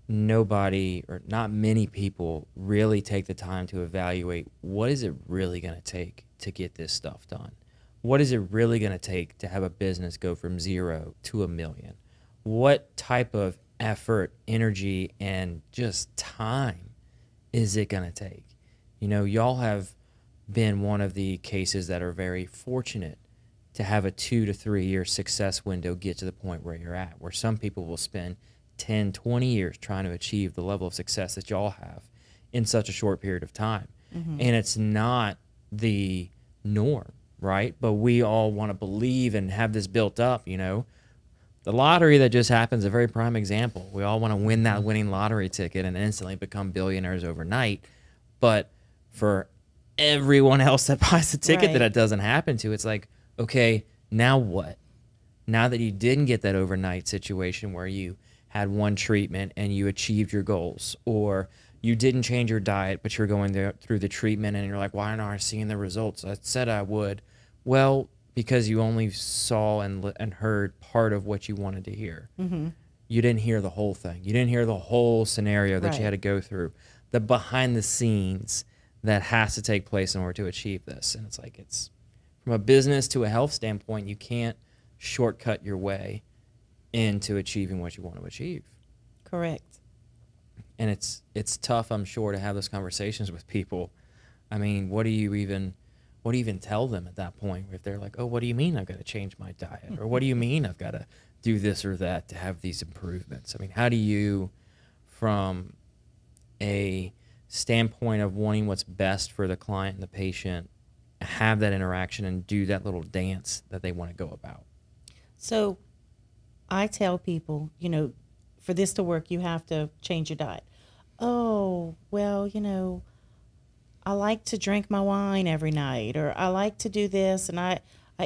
nobody, or not many people, really take the time to evaluate, what is it really going to take to get this stuff done? What is it really going to take to have a business go from 0 to $1 million? What type of effort, energy, and just time is it going to take? Y'all have been one of the cases that are very fortunate to have a 2 to 3 year success window get to the point where you're at, where some people will spend 10, 20 years trying to achieve the level of success that y'all have in such a short period of time. And it's not the norm, right? But we all want to believe and have this built up, you know. The lottery that just happened is a very prime example. We all want to win that winning lottery ticket and instantly become billionaires overnight. But for everyone else that buys the ticket that it doesn't happen to, it's like, okay, now what? Now that you didn't get that overnight situation where you had one treatment and you achieved your goals, or you didn't change your diet, but you're going through the treatment and you're like, why aren't I seeing the results? I said I would. Well, because you only saw and heard part of what you wanted to hear. You didn't hear the whole thing. You didn't hear the whole scenario that you had to go through, the behind the scenes that has to take place in order to achieve this. And it's like, it's from a business to a health standpoint, you can't shortcut your way into achieving what you want to achieve. Correct. And it's tough, I'm sure, to have those conversations with people. I mean, what do you even tell them at that point if they're like, oh, what do you mean I've got to change my diet? Or what do you mean I've got to do this or that to have these improvements? I mean, how do you, from a standpoint of wanting what's best for the client and the patient, have that interaction and do that little dance that they want to go about? So I tell people, you know, for this to work, you have to change your diet. Oh, well, you know, I like to drink my wine every night, or I like to do this, and I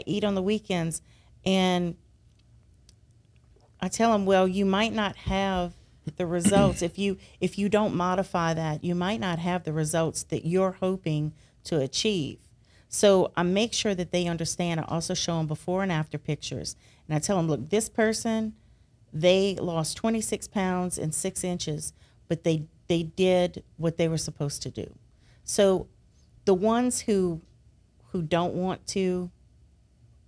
eat on the weekends. And I tell them, well, you might not have the results. If you don't modify that, you might not have the results that you're hoping to achieve. So I make sure that they understand. I also show them before and after pictures. And I tell them, look, this person, they lost 26 pounds and 6 inches, but they did what they were supposed to do. So the ones who don't want to,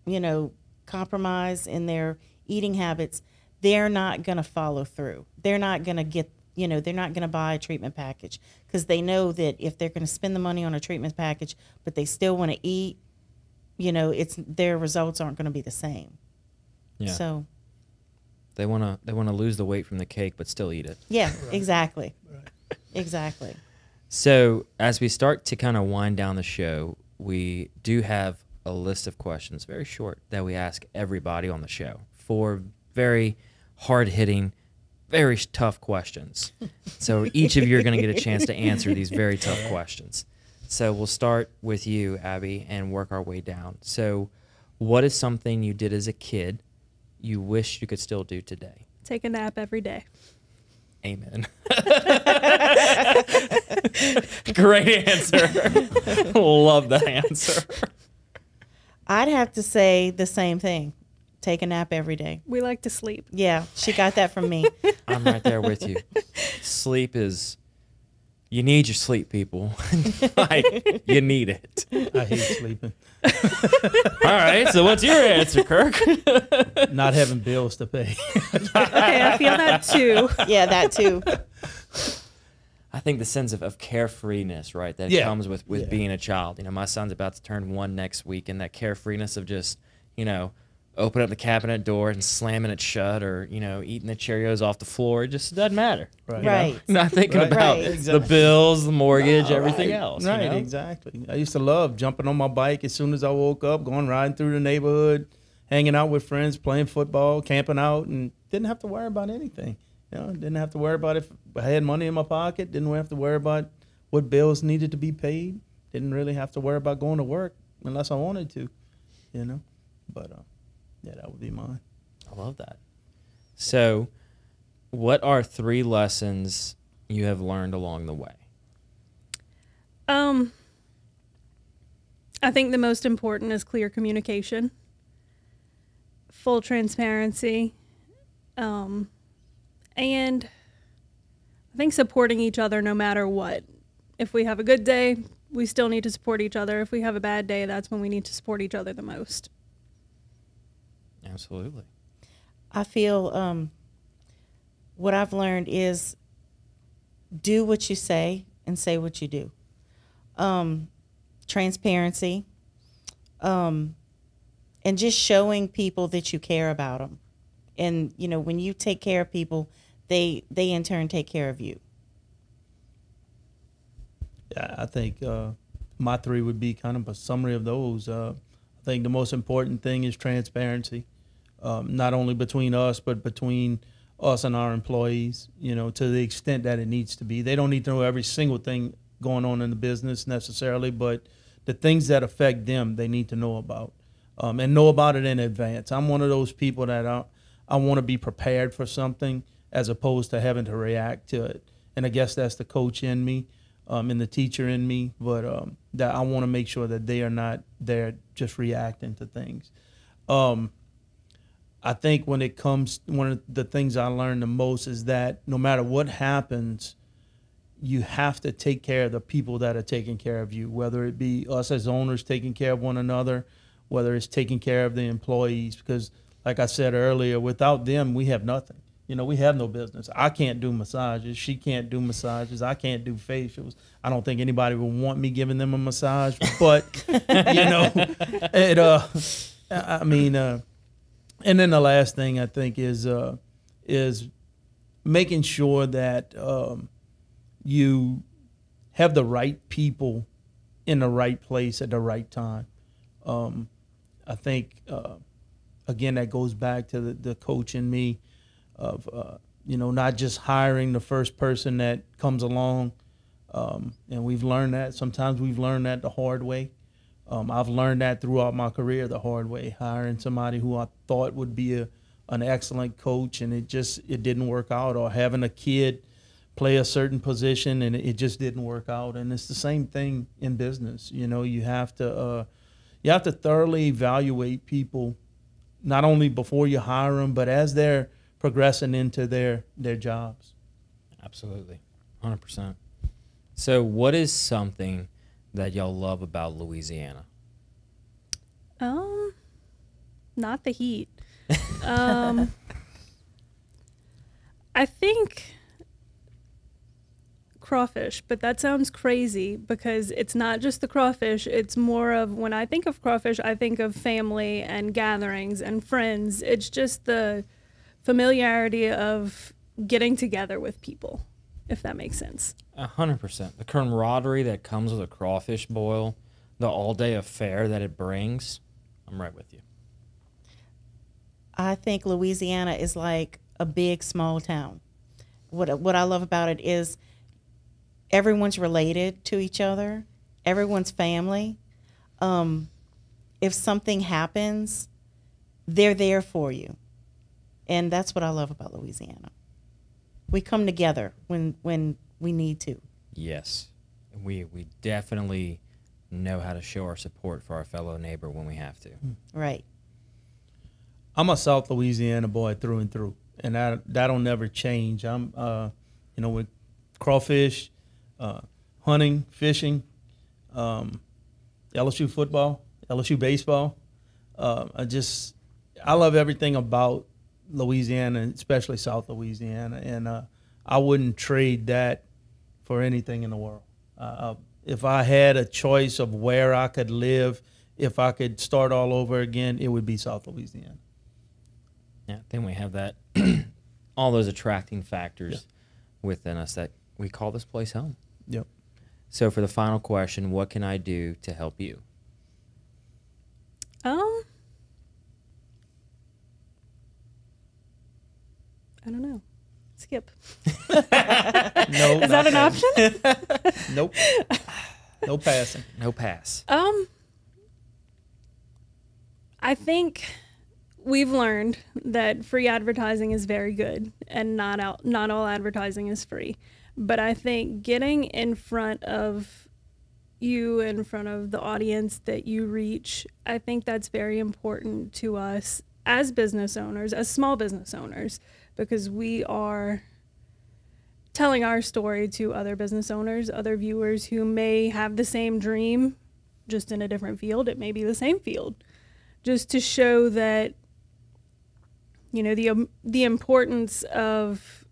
you know, compromise in their eating habits, they're not going to follow through. They're not going to get, you know, they're not going to buy a treatment package, because they know that if they're going to spend the money on a treatment package, but they still want to eat, you know, their results aren't going to be the same. Yeah. So they want to lose the weight from the cake, but still eat it. yeah, exactly. Exactly. So as we start to kind of wind down the show, we do have a list of questions, very short, that we ask everybody on the show. 4 very hard-hitting, very tough questions. So each of you are going to get a chance to answer these very tough questions. So we'll start with you, Abby, and work our way down. So what is something you did as a kid you wish you could still do today? Take a nap every day. Amen. Great answer. Love that answer. I'd have to say the same thing. Take a nap every day. We like to sleep. Yeah, she got that from me. I'm right there with you. Sleep is, you need your sleep, people. Like, you need it. I hate sleeping. All right, so what's your answer, Kirk? Not having bills to pay. Okay, I feel that too. Yeah, that too. I think the sense of carefreeness, right, that comes with being a child. You know, my son's about to turn 1 next week, and that carefreeness of just, you know, open up the cabinet door and slamming it shut, or, you know, eating the Cheerios off the floor. It just doesn't matter. Right. Right. Not thinking about the bills, the mortgage, everything else. Right, you know? exactly. I used to love jumping on my bike as soon as I woke up, going riding through the neighborhood, hanging out with friends, playing football, camping out, and didn't have to worry about anything. You know, didn't have to worry about if I had money in my pocket. Didn't have to worry about what bills needed to be paid. Didn't really have to worry about going to work unless I wanted to, you know. But yeah, that would be mine. I love that. So, what are 3 lessons you have learned along the way? I think the most important is clear communication, full transparency, and I think supporting each other no matter what. If we have a good day, we still need to support each other. If we have a bad day, that's when we need to support each other the most. Absolutely. I feel what I've learned is do what you say and say what you do. Transparency, and and just showing people that you care about them. And, you know, when you take care of people, they in turn take care of you. Yeah, I think my three would be kind of a summary of those. I think the most important thing is transparency, not only between us, but between us and our employees, you know, to the extent that it needs to be. They don't need to know every single thing going on in the business necessarily, but the things that affect them, they need to know about, and know about it in advance. I'm one of those people that I want to be prepared for something as opposed to having to react to it. And I guess that's the coach in me, and the teacher in me, but that I want to make sure that they are not there just reacting to things. I think when it comes, one of the things I learned the most is that no matter what happens, you have to take care of the people that are taking care of you, whether it be us as owners taking care of one another, whether it's taking care of the employees, because like I said earlier, without them, we have nothing. You know, we have no business. I can't do massages. She can't do massages. I can't do facials. I don't think anybody would want me giving them a massage, but, you know, and then the last thing I think is making sure that you have the right people in the right place at the right time. I think, again, that goes back to the coach in me of, you know, not just hiring the first person that comes along. And we've learned that. Sometimes we've learned that the hard way. I've learned that throughout my career the hard way, hiring somebody who I thought would be an excellent coach, and it didn't work out, or having a kid play a certain position and it just didn't work out. And it's the same thing in business. You know, you have to thoroughly evaluate people, not only before you hire them, but as they're progressing into their jobs. Absolutely, 100%. So what is something that y'all love about Louisiana? Not the heat. I think crawfish, but that sounds crazy because it's not just the crawfish. It's more of, when I think of crawfish, I think of family and gatherings and friends. It's just the familiarity of getting together with people, if that makes sense. 100%. The camaraderie that comes with a crawfish boil, the all-day affair that it brings, I'm right with you. I think Louisiana is like a big, small town. What I love about it is everyone's related to each other. Everyone's family. If something happens, they're there for you. And that's what I love about Louisiana. We come together when we need to. Yes. We definitely know how to show our support for our fellow neighbor when we have to. Right. I'm a South Louisiana boy through and through, and that'll never change. I'm, with crawfish, hunting, fishing, LSU football, LSU baseball. I love everything about Louisiana, especially South Louisiana, and I wouldn't trade that for anything in the world. If I had a choice of where I could live, if I could start all over again, it would be South Louisiana. Yeah, then we have that, all those attracting factors within us that we call this place home. Yep. So for the final question, what can I do to help you? I don't know. Skip. No. Is that an option? Nope. No passing. No pass. I think we've learned that free advertising is very good, and not all advertising is free. But I think getting in front of you, in front of the audience that you reach, I think that's very important to us as business owners, as small business owners, because we are telling our story to other business owners, other viewers who may have the same dream, just in a different field. It may be the same field, just to show that, you know, the importance of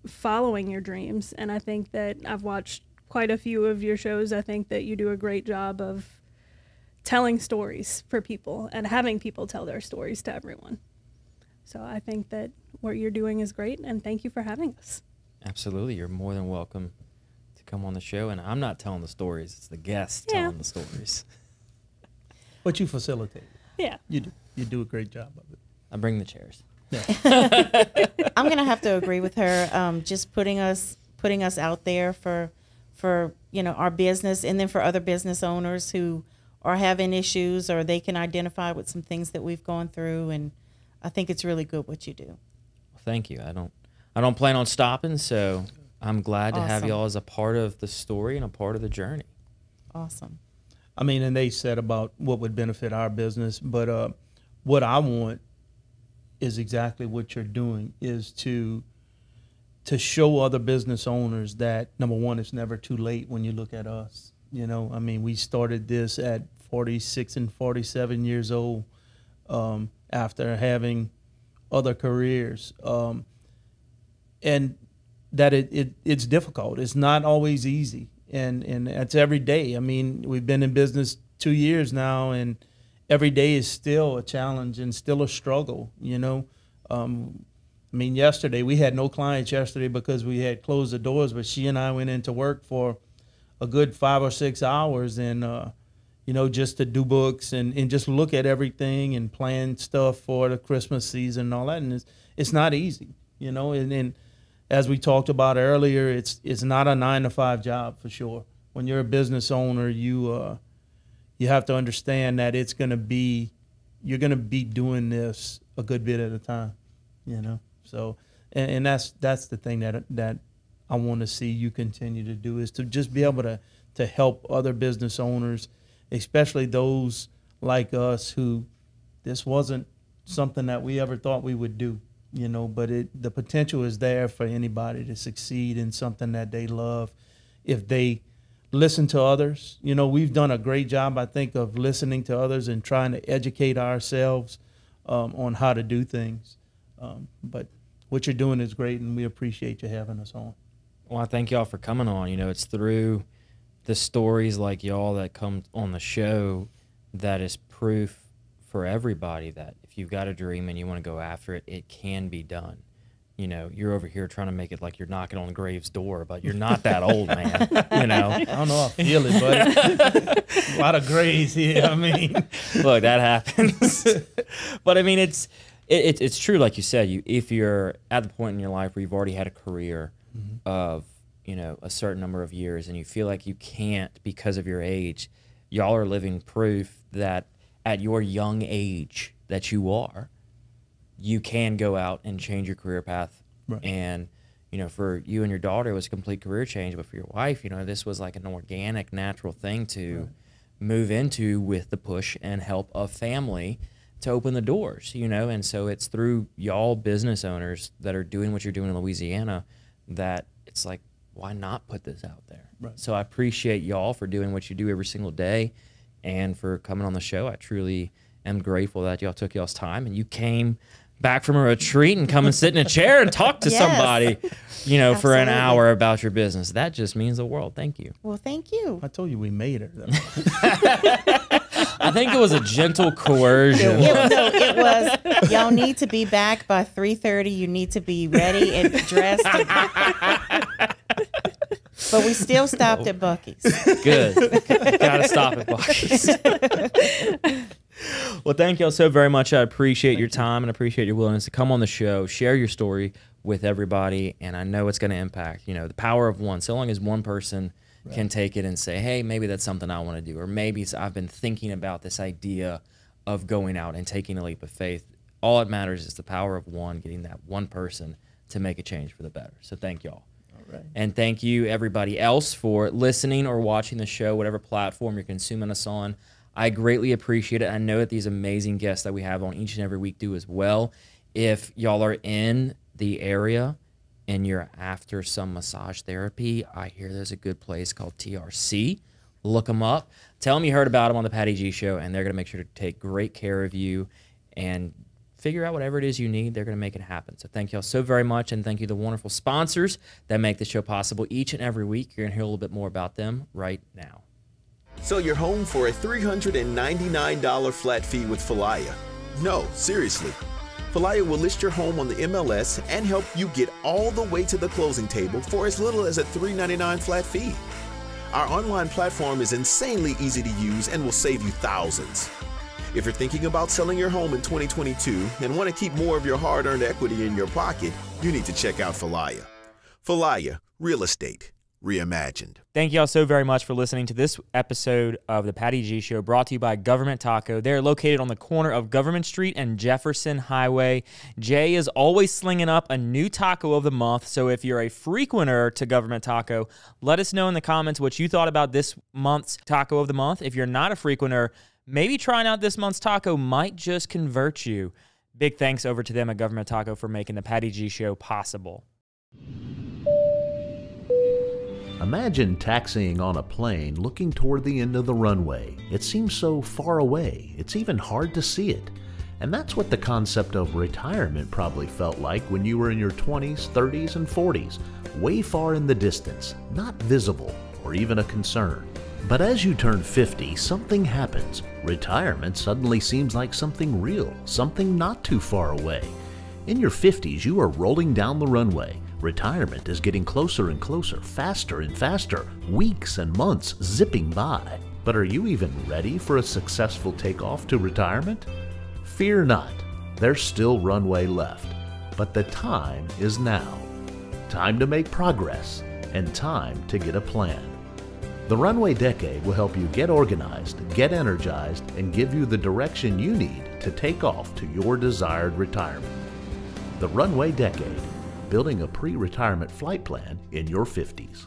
following your dreams. And I think that I've watched quite a few of your shows. I think that you do a great job of telling stories for people and having people tell their stories to everyone. So I think that what you're doing is great, and thank you for having us. Absolutely. You're more than welcome to come on the show. And I'm not telling the stories. It's the guests telling the stories. But you facilitate. Yeah. You do. You do a great job of it. I bring the chairs. Yeah. I'm gonna have to agree with her. Just putting us out there for our business, and then for other business owners who are having issues, or they can identify with some things that we've gone through. And I think it's really good what you do. Well, thank you. I don't plan on stopping, so I'm glad to have Awesome. y'all as a part of the story and a part of the journey. Awesome. I mean, and they said about what would benefit our business, but what I want is exactly what you're doing, is to show other business owners that, number one, it's never too late when you look at us. You know, I mean, we started this at 46 and 47 years old, after having other careers, and that it's difficult. It's not always easy, and it's every day. I mean, we've been in business 2 years now, and every day is still a challenge and still a struggle. You know, I mean, yesterday we had no clients yesterday because we had closed the doors, but she and I went into work for a good 5 or 6 hours, and you know, just to do books and just look at everything and plan stuff for the Christmas season and all that. And it's not easy, you know, and as we talked about earlier, it's not a 9-to-5 job for sure. When you're a business owner, you have to understand that you're going to be doing this a good bit at a time, you know? So, and that's the thing that I want to see you continue to do, is to just be able to help other business owners, especially those like us who this wasn't something that we ever thought we would do, you know, but the potential is there for anybody to succeed in something that they love if they listen to others. You know, we've done a great job, I think, of listening to others and trying to educate ourselves on how to do things. But what you're doing is great, and we appreciate you having us on. Well, I thank y'all for coming on. You know, it's through the stories like y'all that come on the show that is proof for everybody that if you've got a dream and you want to go after it, it can be done. You know, you're over here trying to make it like you're knocking on Graves' door, but you're not that old, man. You know, I don't know, I feel it, buddy. A lot of grays here. I mean, look, that happens. But I mean, it's true, like you said. If you're at the point in your life where you've already had a career of, you know, a certain number of years, and you feel like you can't because of your age, y'all are living proof that at your young age that you can go out and change your career path. Right. And, you know, for you and your daughter, it was a complete career change. But for your wife, you know, this was like an organic, natural thing to move into with the push and help of family to open the doors, you know. And so it's through y'all business owners that are doing what you're doing in Louisiana that it's like, why not put this out there? Right. So I appreciate y'all for doing what you do every single day and for coming on the show. I truly am grateful that y'all took y'all's time and you came back from a retreat and come and sit in a chair and talk to Yes. somebody, you know, for an Absolutely. hour about your business. That just means the world. Thank you. Well, thank you. I told you we made her. I think it was a gentle coercion. It was, y'all need to be back by 3:30. You need to be ready and dressed. But we still stopped at Buc-ee's. Good. Gotta stop at Buc-ee's. Well, thank y'all so very much. I appreciate your time and appreciate your willingness to come on the show, share your story with everybody, and I know it's going to impact, you know, the power of one. So long as one person can take it and say, hey, maybe that's something I want to do, or maybe I've been thinking about this idea of going out and taking a leap of faith. All it matters is the power of one, getting that one person to make a change for the better. So thank y'all. Right. And thank you, everybody else, for listening or watching the show, whatever platform you're consuming us on. I greatly appreciate it. I know that these amazing guests that we have on each and every week do as well. If y'all are in the area and you're after some massage therapy, I hear there's a good place called TRC. Look them up. Tell them you heard about them on the Patty G Show, and they're going to make sure to take great care of you and figure out whatever it is you need. They're going to make it happen. So thank y'all so very much, and thank you to the wonderful sponsors that make the show possible each and every week. You're going to hear a little bit more about them right now. Sell your home for a $399 flat fee with Falaya. No, seriously. Falaya will list your home on the MLS and help you get all the way to the closing table for as little as a $399 flat fee. Our online platform is insanely easy to use and will save you thousands. If you're thinking about selling your home in 2022 and want to keep more of your hard-earned equity in your pocket, you need to check out Falaya. Falaya, real estate reimagined. Thank you all so very much for listening to this episode of the Patty G Show, brought to you by Government Taco. They're located on the corner of Government Street and Jefferson Highway. Jay is always slinging up a new taco of the month, so if you're a frequenter to Government Taco, let us know in the comments what you thought about this month's taco of the month. If you're not a frequenter, maybe trying out this month's taco might just convert you. Big thanks over to them at Government Taco for making the Patty G Show possible. Imagine taxiing on a plane looking toward the end of the runway. It seems so far away, it's even hard to see it. And that's what the concept of retirement probably felt like when you were in your 20s, 30s, and 40s, way far in the distance, not visible or even a concern. But as you turn 50, something happens. Retirement suddenly seems like something real, something not too far away. In your 50s, you are rolling down the runway. Retirement is getting closer and closer, faster and faster, weeks and months zipping by. But are you even ready for a successful takeoff to retirement? Fear not, there's still runway left. But the time is now. Time to make progress and time to get a plan. The Runway Decade will help you get organized, get energized, and give you the direction you need to take off to your desired retirement. The Runway Decade, building a pre-retirement flight plan in your 50s.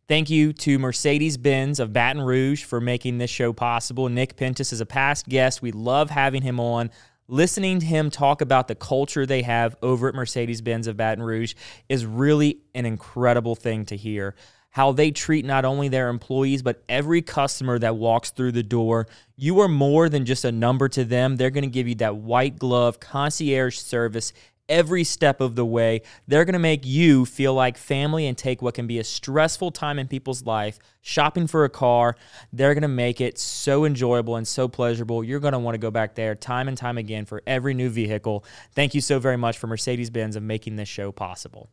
Thank you to Mercedes-Benz of Baton Rouge for making this show possible. Nick Pentis is a past guest. We love having him on. Listening to him talk about the culture they have over at Mercedes-Benz of Baton Rouge is really an incredible thing to hear. How they treat not only their employees, but every customer that walks through the door. You are more than just a number to them. They're going to give you that white glove concierge service every step of the way. They're going to make you feel like family and take what can be a stressful time in people's life, shopping for a car. They're going to make it so enjoyable and so pleasurable. You're going to want to go back there time and time again for every new vehicle. Thank you so very much for Mercedes-Benz of making this show possible.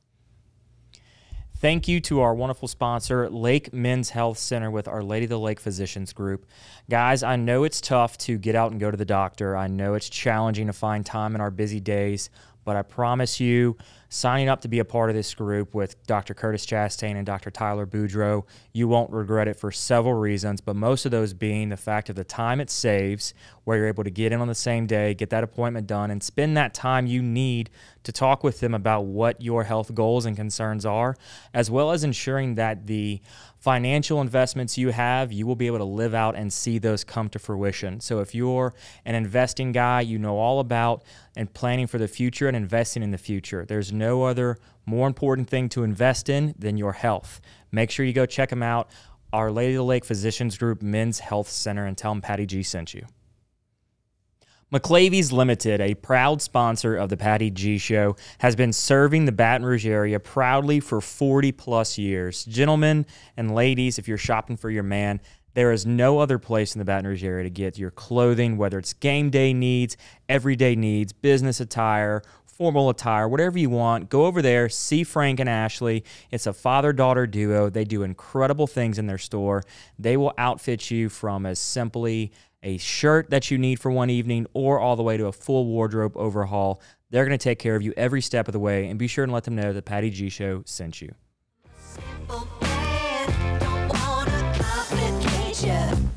Thank you to our wonderful sponsor, Lake Men's Health Center with Our Lady of the Lake Physicians Group. Guys, I know it's tough to get out and go to the doctor. I know it's challenging to find time in our busy days, but I promise you, signing up to be a part of this group with Dr. Curtis Chastain and Dr. Tyler Boudreau, you won't regret it for several reasons, but most of those being the fact of the time it saves, where you're able to get in on the same day, get that appointment done, and spend that time you need to talk with them about what your health goals and concerns are, as well as ensuring that the financial investments you have, you will be able to live out and see those come to fruition. So if you're an investing guy, you know all about and planning for the future and investing in the future. There's no other more important thing to invest in than your health. Make sure you go check them out, Our Lady of the Lake Physicians Group Men's Health Center, and tell them Patty G sent you. McClavy's Limited, a proud sponsor of the Patty G Show, has been serving the Baton Rouge area proudly for 40-plus years. Gentlemen and ladies, if you're shopping for your man, there is no other place in the Baton Rouge area to get your clothing, whether it's game day needs, everyday needs, business attire, formal attire, whatever you want. Go over there, see Frank and Ashley. It's a father-daughter duo. They do incredible things in their store. They will outfit you from as simply a shirt that you need for one evening or all the way to a full wardrobe overhaul. They're going to take care of you every step of the way, and be sure and let them know that Patty G Show sent you. Simple man, don't want a complication.